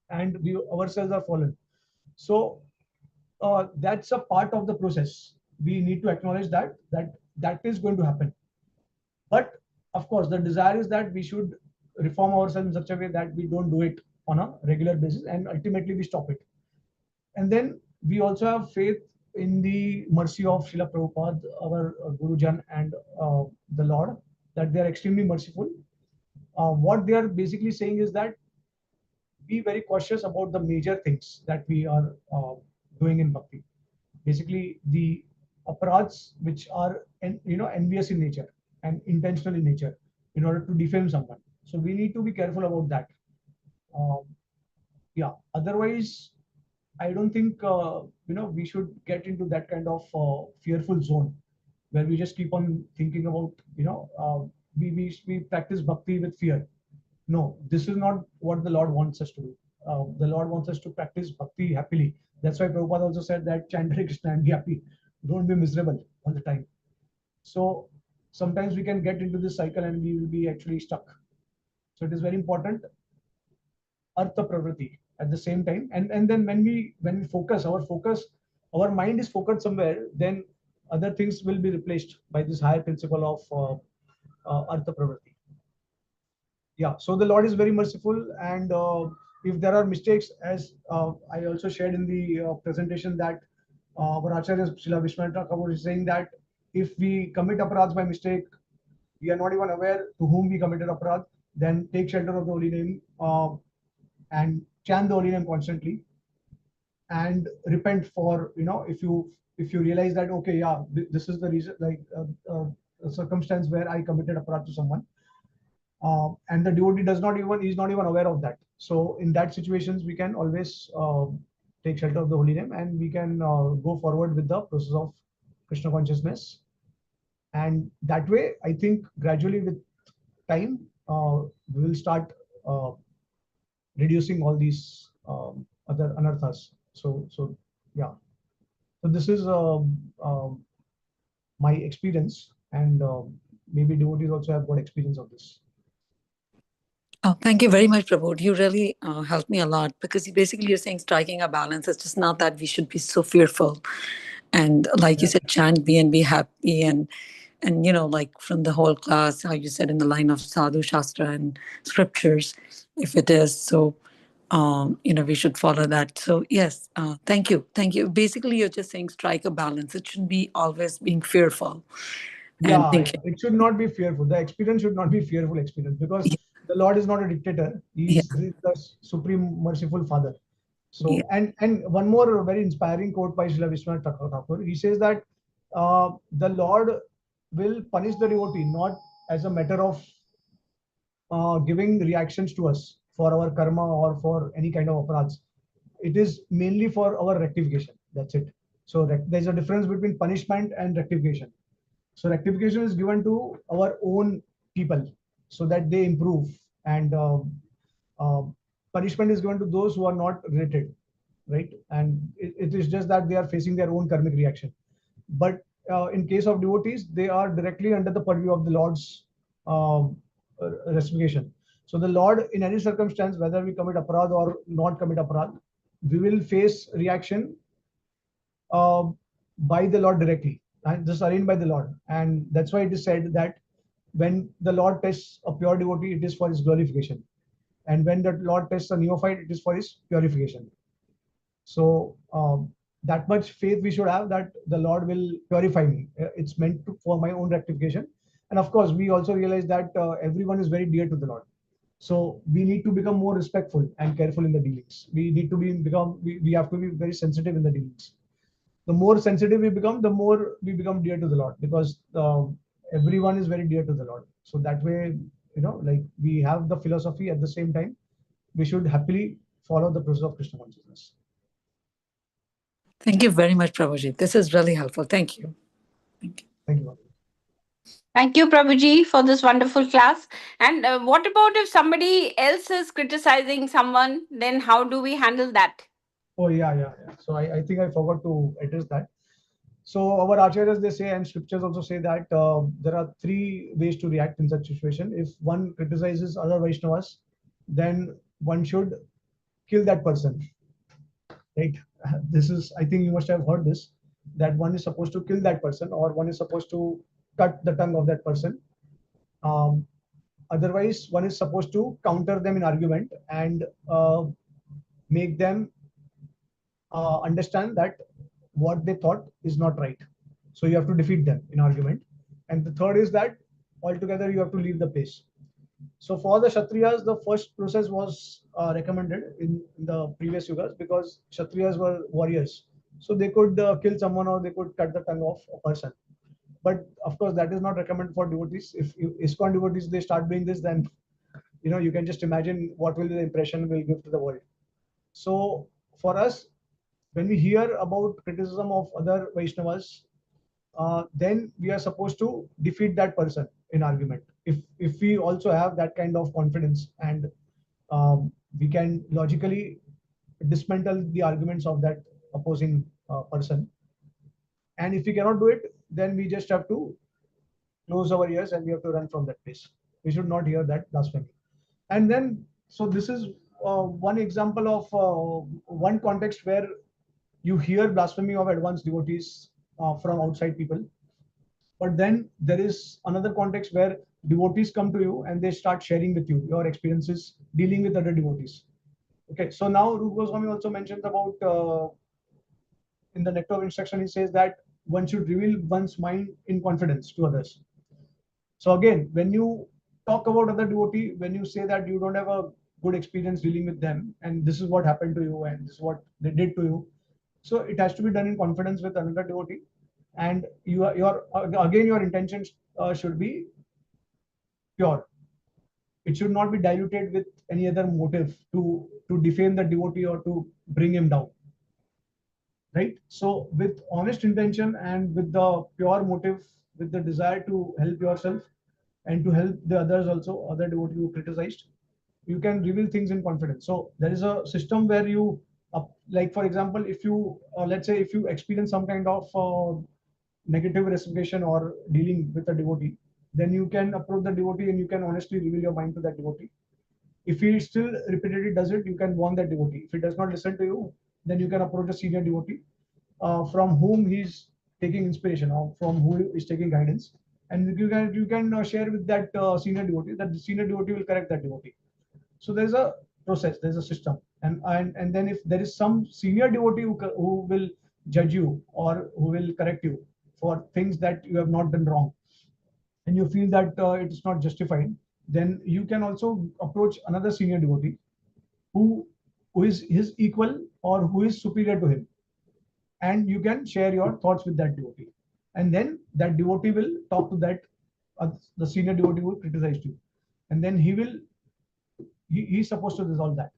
C: And we ourselves are fallen. So that's a part of the process. We need to acknowledge that is going to happen. But of course, the desire is that we should reform ourselves in such a way that we don't do it on a regular basis, and ultimately we stop it. And then we also have faith in the mercy of Srila Prabhupada, our Gurujan, and the Lord, that they are extremely merciful. What they are basically saying is that be very cautious about the major things that we are doing in bhakti. Basically, the aparadhs which are envious in nature and intentional in nature, in order to defame someone. So we need to be careful about that. Um, yeah. Otherwise, I don't think we should get into that kind of fearful zone where we just keep on thinking about we practice bhakti with fear. No, this is not what the Lord wants us to do. The Lord wants us to practice bhakti happily. That's why Prabhupada also said that chant Hare Krishna and be happy. Don't be miserable all the time. So sometimes we can get into this cycle and we will be actually stuck. So it is very important, artha pravriti at the same time. And then when we focus, our mind is focused somewhere, then other things will be replaced by this higher principle of artha pravriti. Yeah, so the Lord is very merciful, and if there are mistakes, as I also shared in the presentation, that our Acharya Srila Vishwanath Thakur is saying that if we commit aparadhs by mistake, we are not even aware to whom we committed aparadh, then take shelter of the holy name and chant the holy name constantly, and repent for, if you realize that, okay, yeah, this is the reason, like a circumstance where I committed aparadh to someone, and the devotee is not even aware of that. So in that situations, we can always take shelter of the holy name, and we can go forward with the process of Krishna consciousness. And that way, I think gradually with time, we will start reducing all these other anarthas. So yeah. So this is my experience, and maybe devotees also have got experience of this.
E: Oh, thank you very much, Prabhu. You really helped me a lot, because basically you're saying striking a balance. It's just not that we should be so fearful, and like you
C: Yeah.
E: said, chant be and be happy, and like from the whole class, how you said in the line of sadhu shastra and scriptures, if it is so, we should follow that. So yes, thank you. Basically, you're just saying strike a balance. It shouldn't be always being fearful and
C: Yeah,
E: thinking.
C: it should not be fearful. The experience should not be fearful experience, because
E: Yeah,
C: the Lord is not a dictator.
E: yeah,
C: He's the supreme merciful Father.
E: yeah.
C: So, and one more very inspiring quote by Srila Vishwanath Thakur. He says that the Lord will punish the devotee not as a matter of giving reactions to us for our karma or for any kind of aparadhs. It is mainly for our rectification. That's it. So there's a difference between punishment and rectification. So rectification is given to our own people so that they improve, and uh, punishment is given to those who are not related, right? And it is just that they are facing their own karmic reaction. But in case of devotees, they are directly under the purview of the Lord's restoration. So the Lord, in any circumstance, whether we commit aparad or not commit aparad, we will face reaction uh, by the Lord directly, and just arranged by the Lord. And that's why it is said that when the Lord tests a pure devotee, it is for his glorification. And when the Lord tests a neophyte, it is for his purification. So that much faith we should have that the Lord will purify me. It's meant to, for my own rectification. And of course, we also realize that everyone is very dear to the Lord. So we need to become more respectful and careful in the dealings. We need to we have to be very sensitive in the dealings. The more sensitive we become, the more we become dear to the Lord, because everyone is very dear to the Lord. So that way, like we have the philosophy at the same time, we should happily follow the process of Krishna consciousness.
E: Thank you very much, Prabhuji. This is really helpful. Thank you. Thank you.
C: Thank you.
A: Thank you, Prabhuji, for this wonderful class. And what about if somebody else is criticizing someone? Then how do we handle that?
C: Oh, yeah. So I think I forgot to address that. So our acharyas, they say, and scriptures also say that there are three ways to react in such situation. If one criticizes other Vaishnavas, then one should kill that person, right? This is, I think you must have heard this, that one is supposed to kill that person, or one is supposed to cut the tongue of that person. Um, Otherwise, one is supposed to counter them in argument and make them understand that what they thought is not right. So you have to defeat them in argument. And the third is that altogether you have to leave the place. So for the Kshatriyas, the first process was recommended in the previous yugas, because Kshatriyas were warriors. So they could kill someone, or they could cut the tongue of a person. But of course, that is not recommended for devotees. If ISKCON devotees, they start doing this, then you can just imagine what will be the impression we'll give to the world. So for us, when we hear about criticism of other Vaishnavas, then we are supposed to defeat that person in argument. If we also have that kind of confidence, and we can logically dismantle the arguments of that opposing person. And if we cannot do it, then we just have to close our ears and we have to run from that place. We should not hear that blasphemy. And then, so this is one example of one context where you hear blasphemy of advanced devotees from outside people. But then there is another context where devotees come to you and they start sharing with you your experiences dealing with other devotees. Okay, so now Rupa Goswami also mentions about in the Nectar of Instruction, he says that one should reveal one's mind in confidence to others. So again, when you talk about other devotee, when you say that you don't have a good experience dealing with them, and this is what happened to you, and this is what they did to you, so it has to be done in confidence with another devotee, and your intentions should be pure. It should not be diluted with any other motive to defame the devotee or to bring him down. Right? So with honest intention and with the pure motive, with the desire to help yourself and to help the others also, other devotees who criticized, you can reveal things in confidence. So there is a system where you, like for example, if you, let's say, if you experience some kind of negative reciprocation or dealing with a devotee, then you can approach the devotee and you can honestly reveal your mind to that devotee. If he still repeatedly does it, you can warn that devotee. If he does not listen to you, then you can approach a senior devotee from whom he's taking inspiration or from who is taking guidance, and you can share with that senior devotee. That the senior devotee will correct that devotee. So there's a process, there's a system, and then if there is some senior devotee who will judge you or who will correct you for things that you have not done wrong, and you feel that it is not justified, then you can also approach another senior devotee who who is his equal or who is superior to him, and you can share your thoughts with that devotee, and then that devotee will talk to that the senior devotee who criticized you, and then he's supposed to resolve that.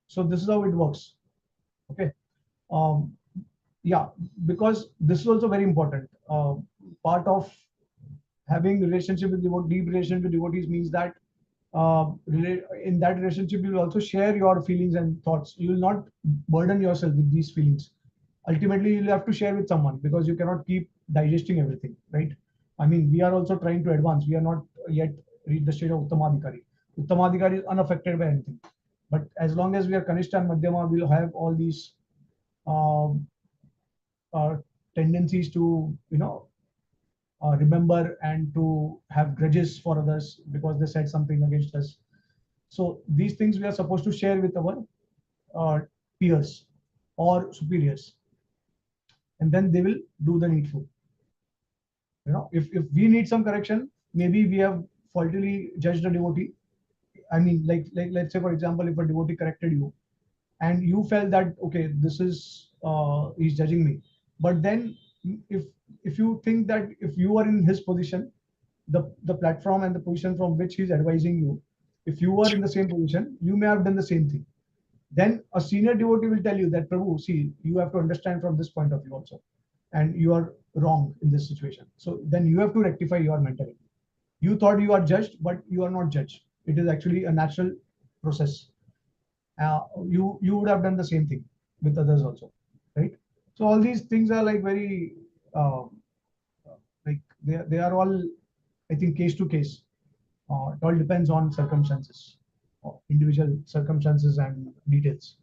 C: So this is how it works. Okay. um, yeah, because this is also very important part of having relationship with deep relationship with devotees means that in that relationship you will also share your feelings and thoughts. You will not burden yourself with these feelings. Ultimately, you'll have to share with someone because you cannot keep digesting everything, right? I mean, we are also trying to advance. We are not yet reached the stage of Uttamadhikari. Uttamadhikari is unaffected by anything. But as long as we are Kanishta and Madhyama, we'll have all these um, tendencies to, remember and to have grudges for others because they said something against us. So these things we are supposed to share with our peers or superiors, and then they will do the needful. If we need some correction, maybe we have faultily judged a devotee. I mean, like let's say for example, if a devotee corrected you, and you felt that okay, this is he's judging me, but then if if you think that if you are in his position, the platform and the position from which he's advising you, if you are in the same position, you may have done the same thing. Then a senior devotee will tell you that Prabhu, see, you have to understand from this point of view also, and you are wrong in this situation. So then you have to rectify your mentality. You thought you are judged, but you are not judged. It is actually a natural process. You would have done the same thing with others also, right? So all these things are like very like they are all, I think, case to case. It all depends on circumstances, individual circumstances and details.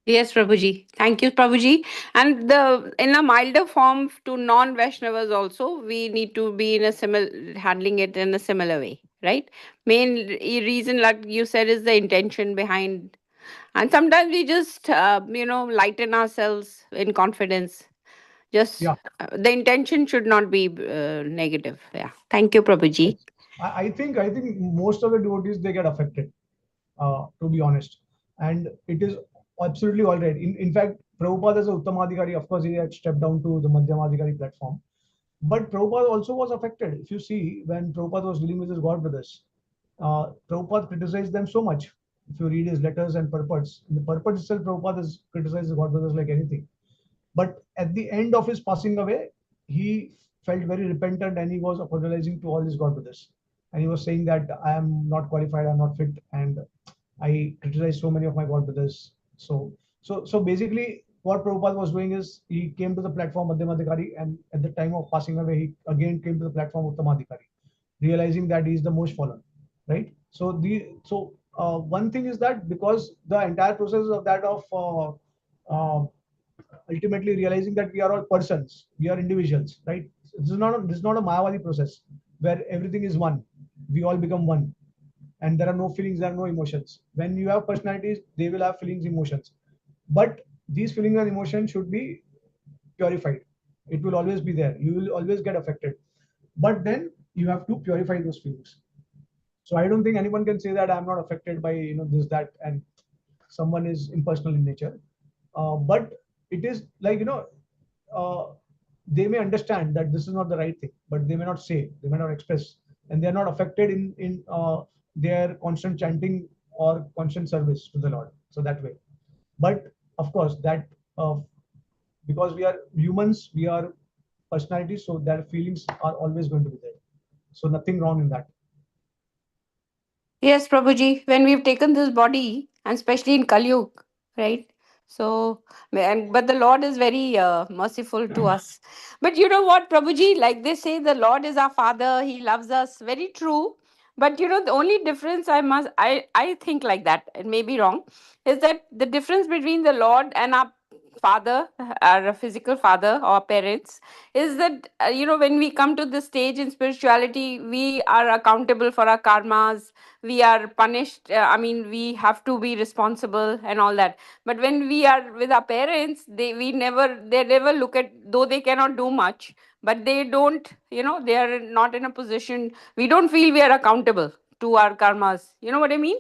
A: Yes, Prabhuji. Thank you, Prabhuji. And the in a milder form to non-Vaishnavas also, we need to be in a similar handling it in a similar way, right? Main reason, like you said, is the intention behind. And sometimes we just, lighten ourselves in confidence. Just
C: Yeah.
A: the intention should not be negative. Yeah. Thank you, Prabhuji.
C: I think most of the devotees they get affected, to be honest, and it is absolutely all right. In fact, Prabhupada as a Uttamadhikari, of course, he had stepped down to the Madhyamadhikari platform, but Prabhupada also was affected. If you see, when Prabhupada was dealing with his god brothers, Prabhupada criticized them so much. If you read his letters and purports, in the purport itself, Prabhupada has criticized the god brothers like anything. But at the end of his passing away, he felt very repentant and he was apologizing to all his god brothers. And he was saying that I am not qualified, I'm not fit, and I criticized so many of my god brothers. So basically, what Prabhupada was doing is he came to the platform Madhyamadhikari, and at the time of passing away, he again came to the platform Uttamadhikari, realizing that he is the most fallen, right? One thing is that because the entire process of that of ultimately realizing that we are all persons, we are individuals, right? This is not a Mayavadi process where everything is one. We all become one, and there are no feelings, there are no emotions. When you have personalities, they will have feelings, emotions, but these feelings and emotions should be purified. It will always be there. You will always get affected, but then you have to purify those feelings. So I don't think anyone can say that I'm not affected by this that and someone is impersonal in nature. But it is like uh, they may understand that this is not the right thing, but they may not say, they may not express, and they are not affected in their constant chanting or constant service to the Lord. So that way, but of course that because we are humans, we are personalities, so their feelings are always going to be there. So nothing wrong in that.
A: Yes, Prabhuji, when we've taken this body, and especially in Kali Yuga, right? So, but the Lord is very merciful to us. But you know what, Prabhuji, like they say, the Lord is our Father, He loves us. Very true. But the only difference I think like that, it may be wrong, is that the difference between the Lord and our father, our physical father or parents, is that when we come to this stage in spirituality, we are accountable for our karmas, we are punished, we have to be responsible and all that. But when we are with our parents, they never look at, though they cannot do much, but they don't, they are not in a position, we don't feel we are accountable to our karmas. You know what I mean?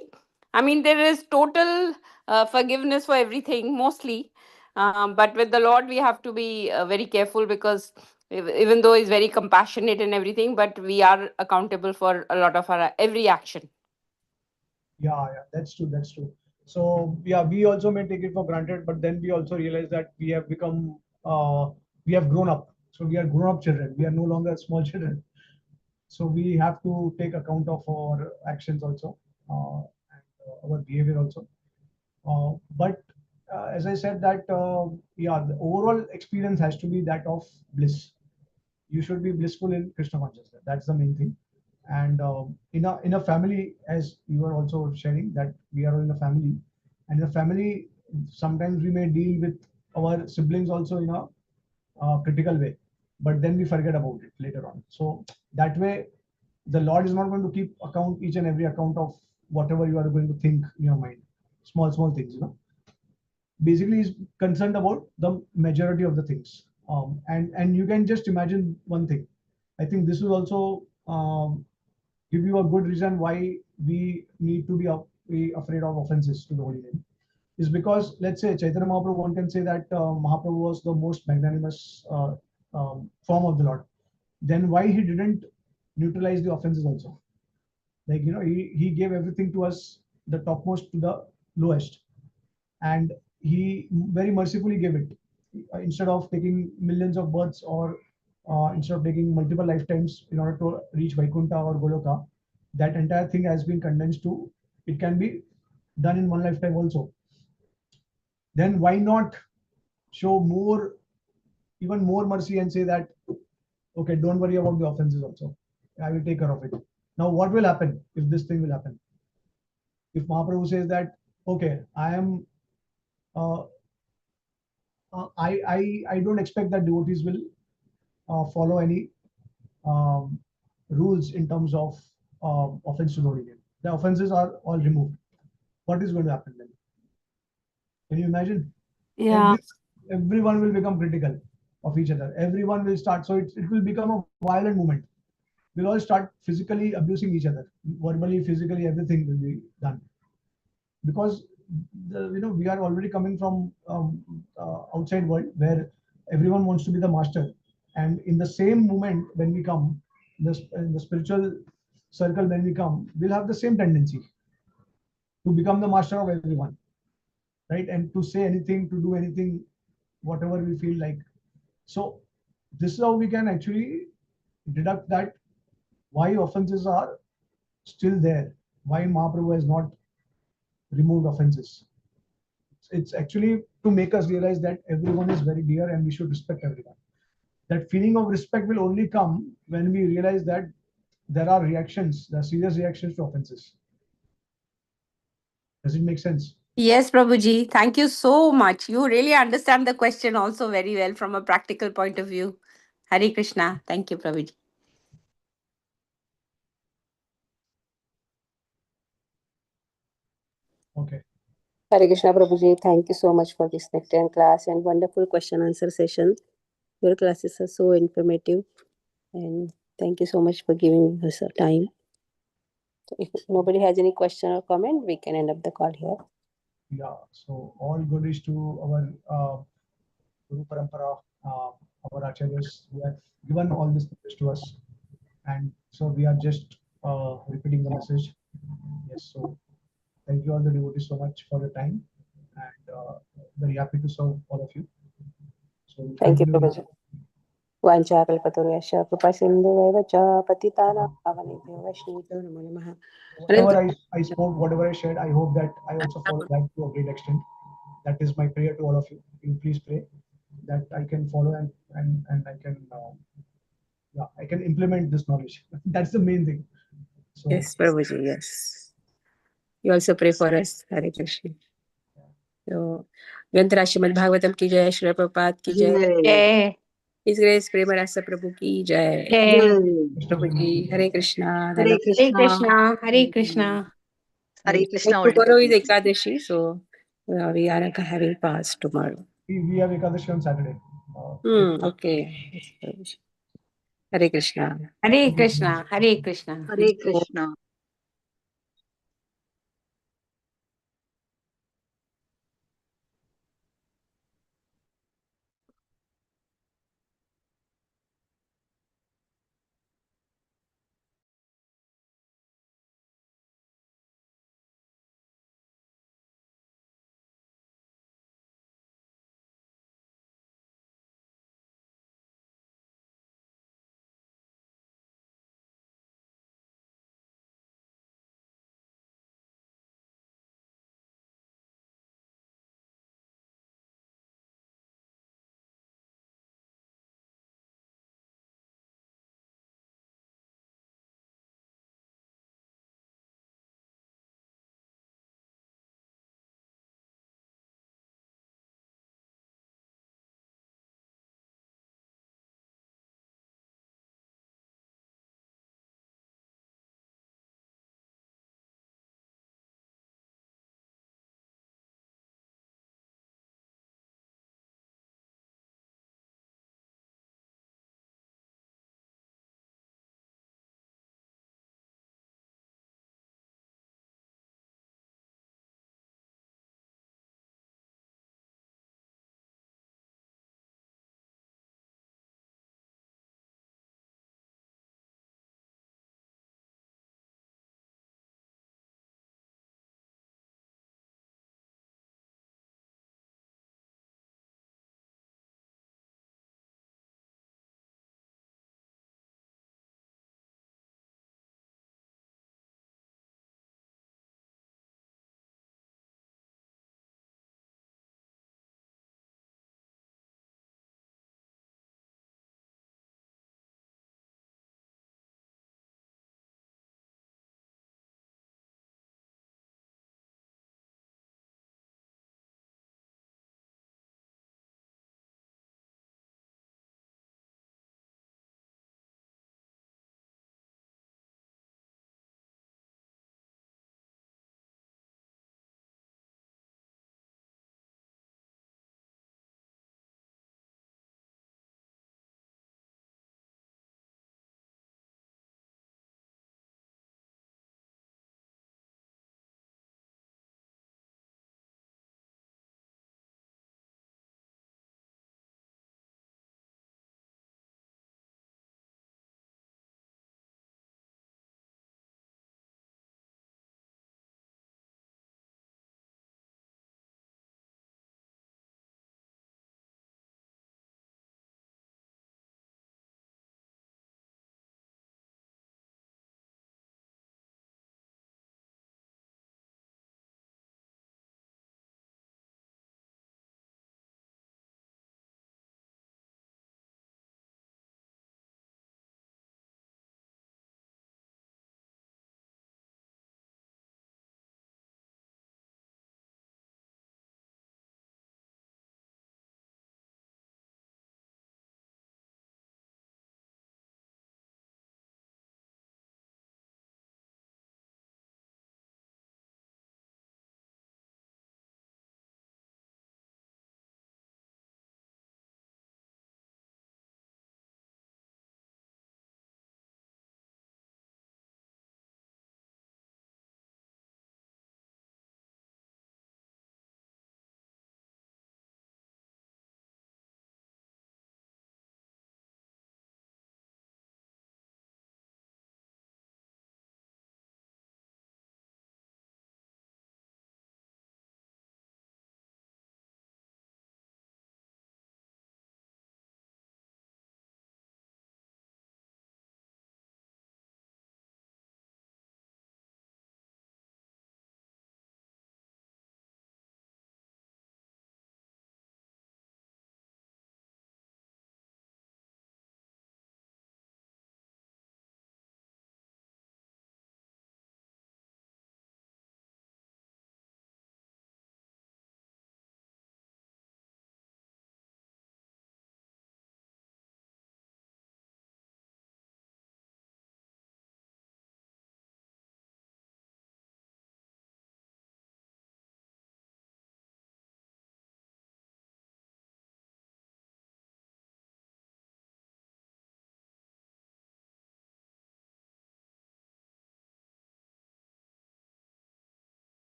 A: There is total forgiveness for everything mostly. But with the Lord, we have to be very careful, because even though He's very compassionate and everything, but we are accountable for a lot of our every action.
C: Yeah, that's true. That's true. So yeah, we also may take it for granted, but then we also realize that we have become, we have grown up. So we are grown up children. We are no longer small children. So we have to take account of our actions also, and our behavior also. But as I said that, yeah, the overall experience has to be that of bliss. You should be blissful in Krishna consciousness. That's the main thing. And in a family, as you are also sharing, that we are in a family, and in a family, sometimes we may deal with our siblings also in a critical way, but then we forget about it later on. So that way, the Lord is not going to keep account each and every account of whatever you are going to think in your mind, small things, basically is concerned about the majority of the things. And you can just imagine one thing. I think this will also give you a good reason why we need to be afraid of offenses to the Holy Name. Is because, let's say, Chaitanya Mahaprabhu, one can say that Mahaprabhu was the most magnanimous form of the Lord. Then why he didn't neutralize the offenses also? Like, he gave everything to us, the topmost to the lowest, and he very mercifully gave it. Instead of taking millions of births, or instead of taking multiple lifetimes in order to reach Vaikuntha or Goloka, that entire thing has been condensed to, it can be done in one lifetime also. Then why not show more, even more mercy, and say that, okay, don't worry about the offenses also, I will take care of it. Now what will happen if this thing will happen? If Mahaprabhu says that, okay, I am I don't expect that devotees will follow any um, rules in terms of offense to Lord. The offenses are all removed. What is going to happen then? Can you imagine?
A: Yeah.
C: Everyone will become critical of each other. Everyone will start. So it will become a violent movement. We'll all start physically abusing each other, verbally, physically, everything will be done. Because we are already coming from outside world where everyone wants to be the master, and in the same moment when we come, in the spiritual circle, when we come, we'll have the same tendency to become the master of everyone, right? And to say anything, to do anything, whatever we feel like. So this is how we can actually deduct that why offenses are still there, why Mahaprabhu has not removed offenses. It's actually to make us realize that everyone is very dear and we should respect everyone. That feeling of respect will only come when we realize that there are serious reactions to offenses. Does it make sense?
A: Yes, Prabhuji. Thank you so much. You really understand the question also very well from a practical point of view. Hare Krishna. Thank you, Prabhuji.
C: Okay.
F: Hare Krishna Prabhuji, thank you so much for this nectar class and wonderful question answer session. Your classes are so informative, and thank you so much for giving us time. So if nobody has any question or comment, we can end up the call here.
C: Yeah. So all good is to our Guru Parampara, our acharyas who have given all this message to us, and so we are just repeating the message. Yes. So thank you all the devotees so much for the time, and very happy to serve all of you. So we'll
F: Thank you,
C: continue with
F: Prabhuji. Vanchakalpataruyascha kripasindhuvaiva cha patitanam pavanebhyo vaishnavibhyo namo namaha.
C: whatever I spoke, whatever I shared, I hope that I also follow that to a great extent. That is my prayer to all of you. You please pray that I can follow and I can I can implement this knowledge. That's the main thing. So
F: Yes, Prabhuji, yes. You also pray for us. Hare Krishna. So, Granthara Srimad Bhagvatam ki jai, Shri Prabhupada ki jai.
A: Jai.
F: His Grace Prema Rasa Prabhu ki jai.
A: Jai.
F: Prabhuji, Hare Krishna.
A: Hare Krishna. Hare Krishna.
E: Hare Krishna.
F: Tomorrow is Ekadashi, so we are having fast tomorrow.
C: we have Ekadashi on Saturday.
F: Okay. Hare Krishna.
A: Hare Krishna. Hare Krishna.
E: Hare Krishna.